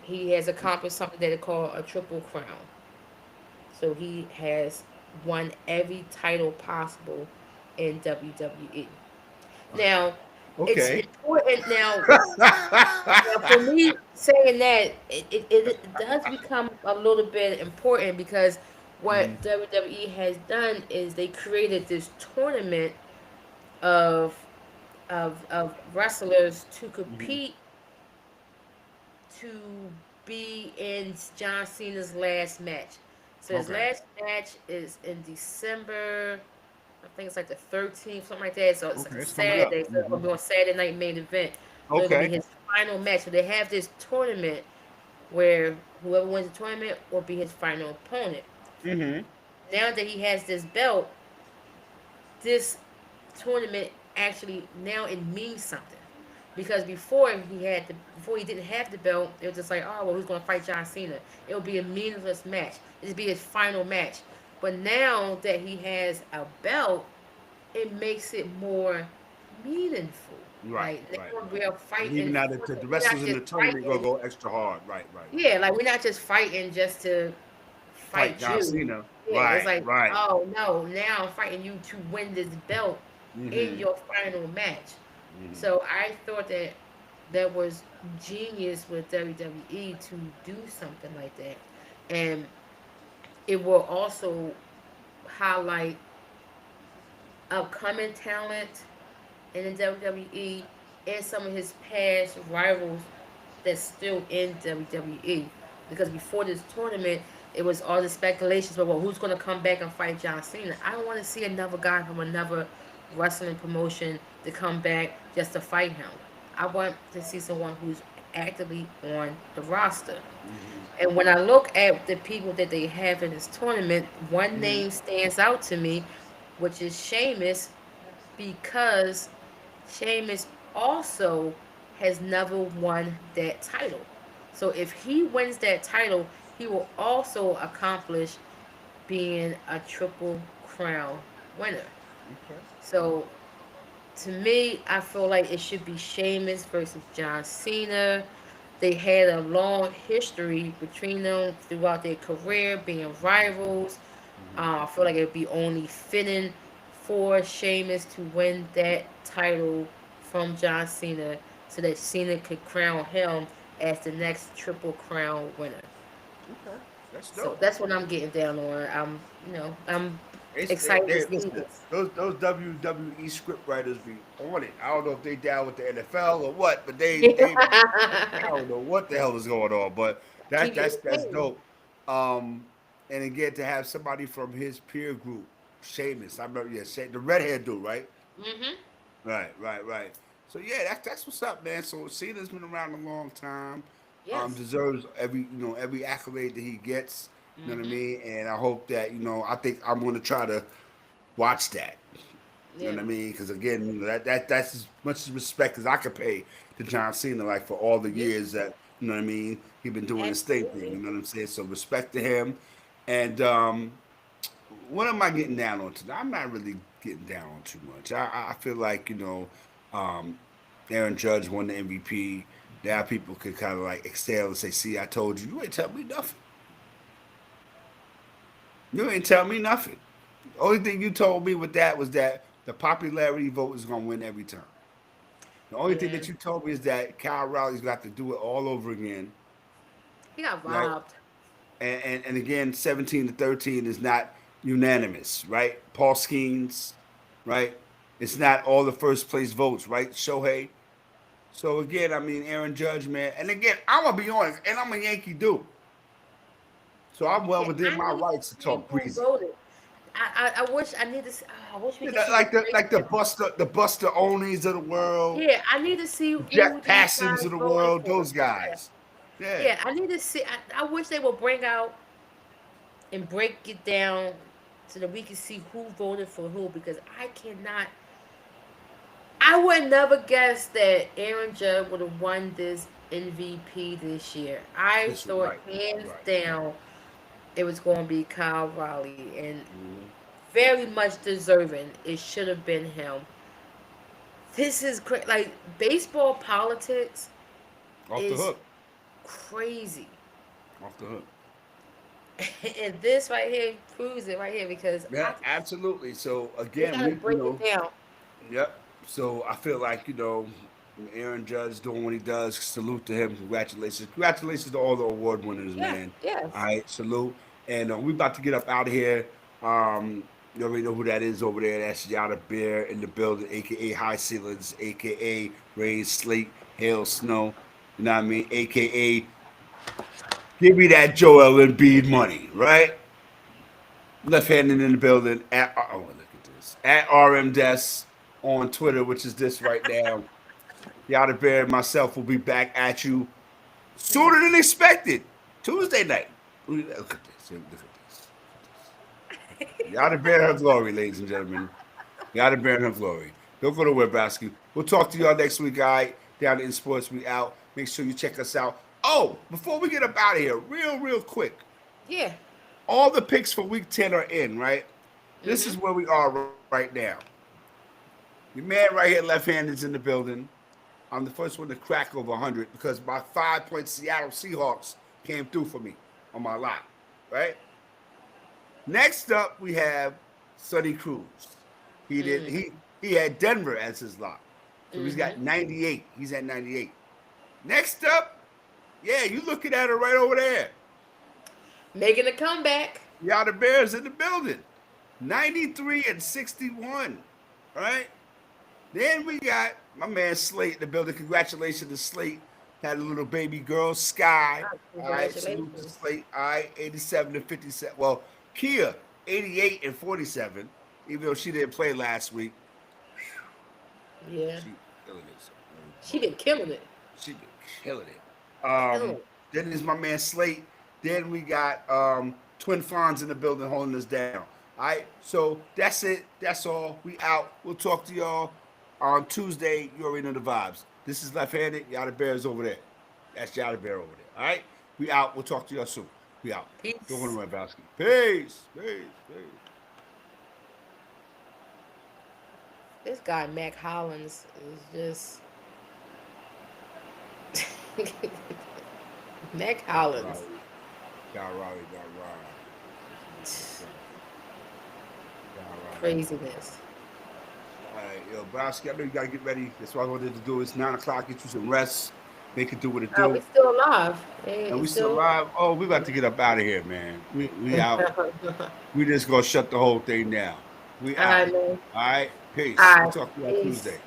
he has accomplished something that they call a triple crown. So he has won every title possible in WWE. Now, it's Okay. important now for me saying that it does become a little bit important because Mm-hmm. what WWE has done is they created this tournament of of wrestlers to Mm-hmm. compete to be in John Cena's last match. So his Okay. last match is in December. I think it's like the 13th, something like that. So it's like Okay. a It's coming up. Saturday. So it's Mm-hmm. gonna be on Saturday night main event. So it's gonna be Okay. his final match. So they have this tournament where whoever wins the tournament will be his final opponent. Mm-hmm. Now that he has this belt, this tournament actually now it means something. Because before he didn't have the belt, it was just like, oh well, who's gonna fight John Cena? It would be a meaningless match. It'd be his final match. But now that he has a belt, it makes it more meaningful. Right. Like Right. now Right. we're And fighting even now for that the we're wrestlers not in just the tournament gonna fighting. go extra hard. Right. Right. Right. Yeah, like we're not just fighting just to Fight fight John you. Cena. Yeah, it's Right. like, Right. oh no, now I'm fighting you to win this belt in Mm-hmm. your final match. Mm-hmm. So I thought that that was genius with WWE to do something like that, and it will also highlight upcoming talent in the WWE and some of his past rivals that's still in WWE. Because before this tournament, it was all the speculations about well, who's going to come back and fight John Cena. I don't want to see another guy from another wrestling promotion to come back just to fight him. I want to see someone who's actively on the roster. Mm-hmm. And when I look at the people that they have in this tournament, one Mm-hmm. name stands out to me, which is Sheamus, because Sheamus also has never won that title. So if he wins that title, he will also accomplish being a triple crown winner. Okay. So to me, I feel like it should be Sheamus versus John Cena. They had a long history between them throughout their career, being rivals. Mm-hmm. I feel like it would be only fitting for Sheamus to win that title from John Cena so that Cena could crown him as the next Triple Crown winner. Okay. That's So dope. that's what I'm getting down on. I'm excited to see Listen, this. those WWE script writers be on it. I don't know if they down with the NFL or what, but I don't know what the hell is going on. But Keep you that's entertained. dope. And again to have somebody from his peer group, Sheamus. I remember, yeah, the redhead dude, right? Hmm. Right, right, right. So yeah, that's what's up, man. So Cena's been around a long time. Yes. Deserves every accolade that he gets. You know what I Hmm. mean? And I hope that I think I'm going to try to watch that. You Yeah. know what I mean? Because again, that's as much respect as I could pay to John Cena, like for all the Yeah. years that what I mean he been doing this thing. Absolutely. You know what I'm saying? So respect to him. And what am I getting down on today? I'm not really getting down on too much. I feel like um, Aaron Judge won the MVP. Now people could kind of like exhale and say, "See, I told you. You ain't tell me nothing. You ain't tell me nothing. Only thing you told me with that was that the popularity vote is gonna win every time." The only thing Yeah. that you told me is that Kyle Riley's got to do it all over again, He got right? robbed. And again, 17-13 is not unanimous, right? Paul Skeens, right? It's not all the first place votes, right? Shohei. So again, I mean, Aaron Judge, man. And again, I'm gonna be honest, and I'm a Yankee dude, so I'm well Yeah, within I my need to rights to see talk who greasy. voted. I wish I need to. I wish we Yeah, could see the like the breakdown. Buster Oneys of the world, Yeah, I need to see the who Jet these Passons guys of the voted world, for. those Yeah, guys. Yeah, yeah, I need to see. I wish they would bring out and break it down so that we can see who voted for who because I cannot. I would never guess that Aaron Judge would have won this MVP this year. I this is thought right, hands right. down it was going to be Kyle Riley, and Mhm. very much deserving. It should have been him. This is like baseball politics Off the is hook, crazy. off the hook. And this right here proves it right here because Yeah, absolutely. So we again, gotta we break it down. yep. So I feel like Aaron Judge doing what he does. Salute to him. Congratulations to all the award winners, Yeah, man. All yes. right, salute. And we about to get up out of here. You already know who that is over there. That's Yada Bear in the building, aka High Ceilings, aka Rain, Sleet, Hail, Snow. You know what I mean? AKA give me that Joel Embiid money, right? Left-handed in the building at look at this at RM Des on Twitter, which is this right now. Yada Bear and myself will be back at you sooner than expected. Tuesday night. Look at this. Look at this. Yada Bear and her glory, ladies and gentlemen. Yada Bear and her glory. Don't go to Webasky. We'll talk to y'all next week, guys. Down in Sports, we out. Make sure you check us out. Oh, before we get up out of here, real quick. Yeah. All the picks for week 10 are in, right? This Mhm. is where we are right now. Your man right here, left-handed, is in the building. I'm the first one to crack over 100 because my 5-point Seattle Seahawks came through for me on my lot, right? Next up, we have Sonny Cruz. He did Mm. he had Denver as his lock, so he's got Mhm. 98. He's at 98. Next up, yeah, you looking at it right over there. Making a comeback. Y'all the Bears in the building, 93 and 61. All right. Then we got my man Slate in the building. Congratulations to Slate. Had a little baby girl, Sky. All right, salute to Congratulations. Slate. All right, 87 and 57. Well, Kia, 88 and 47. Even though she didn't play last week, Yeah. she killing it. So, She been killing it. she been killing it. Killing it. Then is my man Slate. Then we got Twin Fonz in the building holding us down. All right, so that's it. That's all. We out. We'll talk to y'all on Tuesday. You already know the vibes. This is left-handed. Yada Bear's over there. That's Yada Bear over there. All right, we out. We'll talk to y'all soon. We out. Don't want Peace. to run Bowski. Peace. Peace. Peace. This guy Mac Hollins is just Mac Hollins. Raleigh. Got Raleigh. Got Raleigh. This motherfucker. Got Raleigh. Craziness. All right, yo, Bowski, I know you got to get ready. That's what I wanted to do. It's 9 o'clock. Get you some rest. Make it do what it We do. still alive. Hey, And we it's still still. live. Oh, we about to get up out of here, man. We out. All We just gonna shut the whole thing down. We out. right, man. All right. Peace. All We'll right. talk to you on Peace. Tuesday.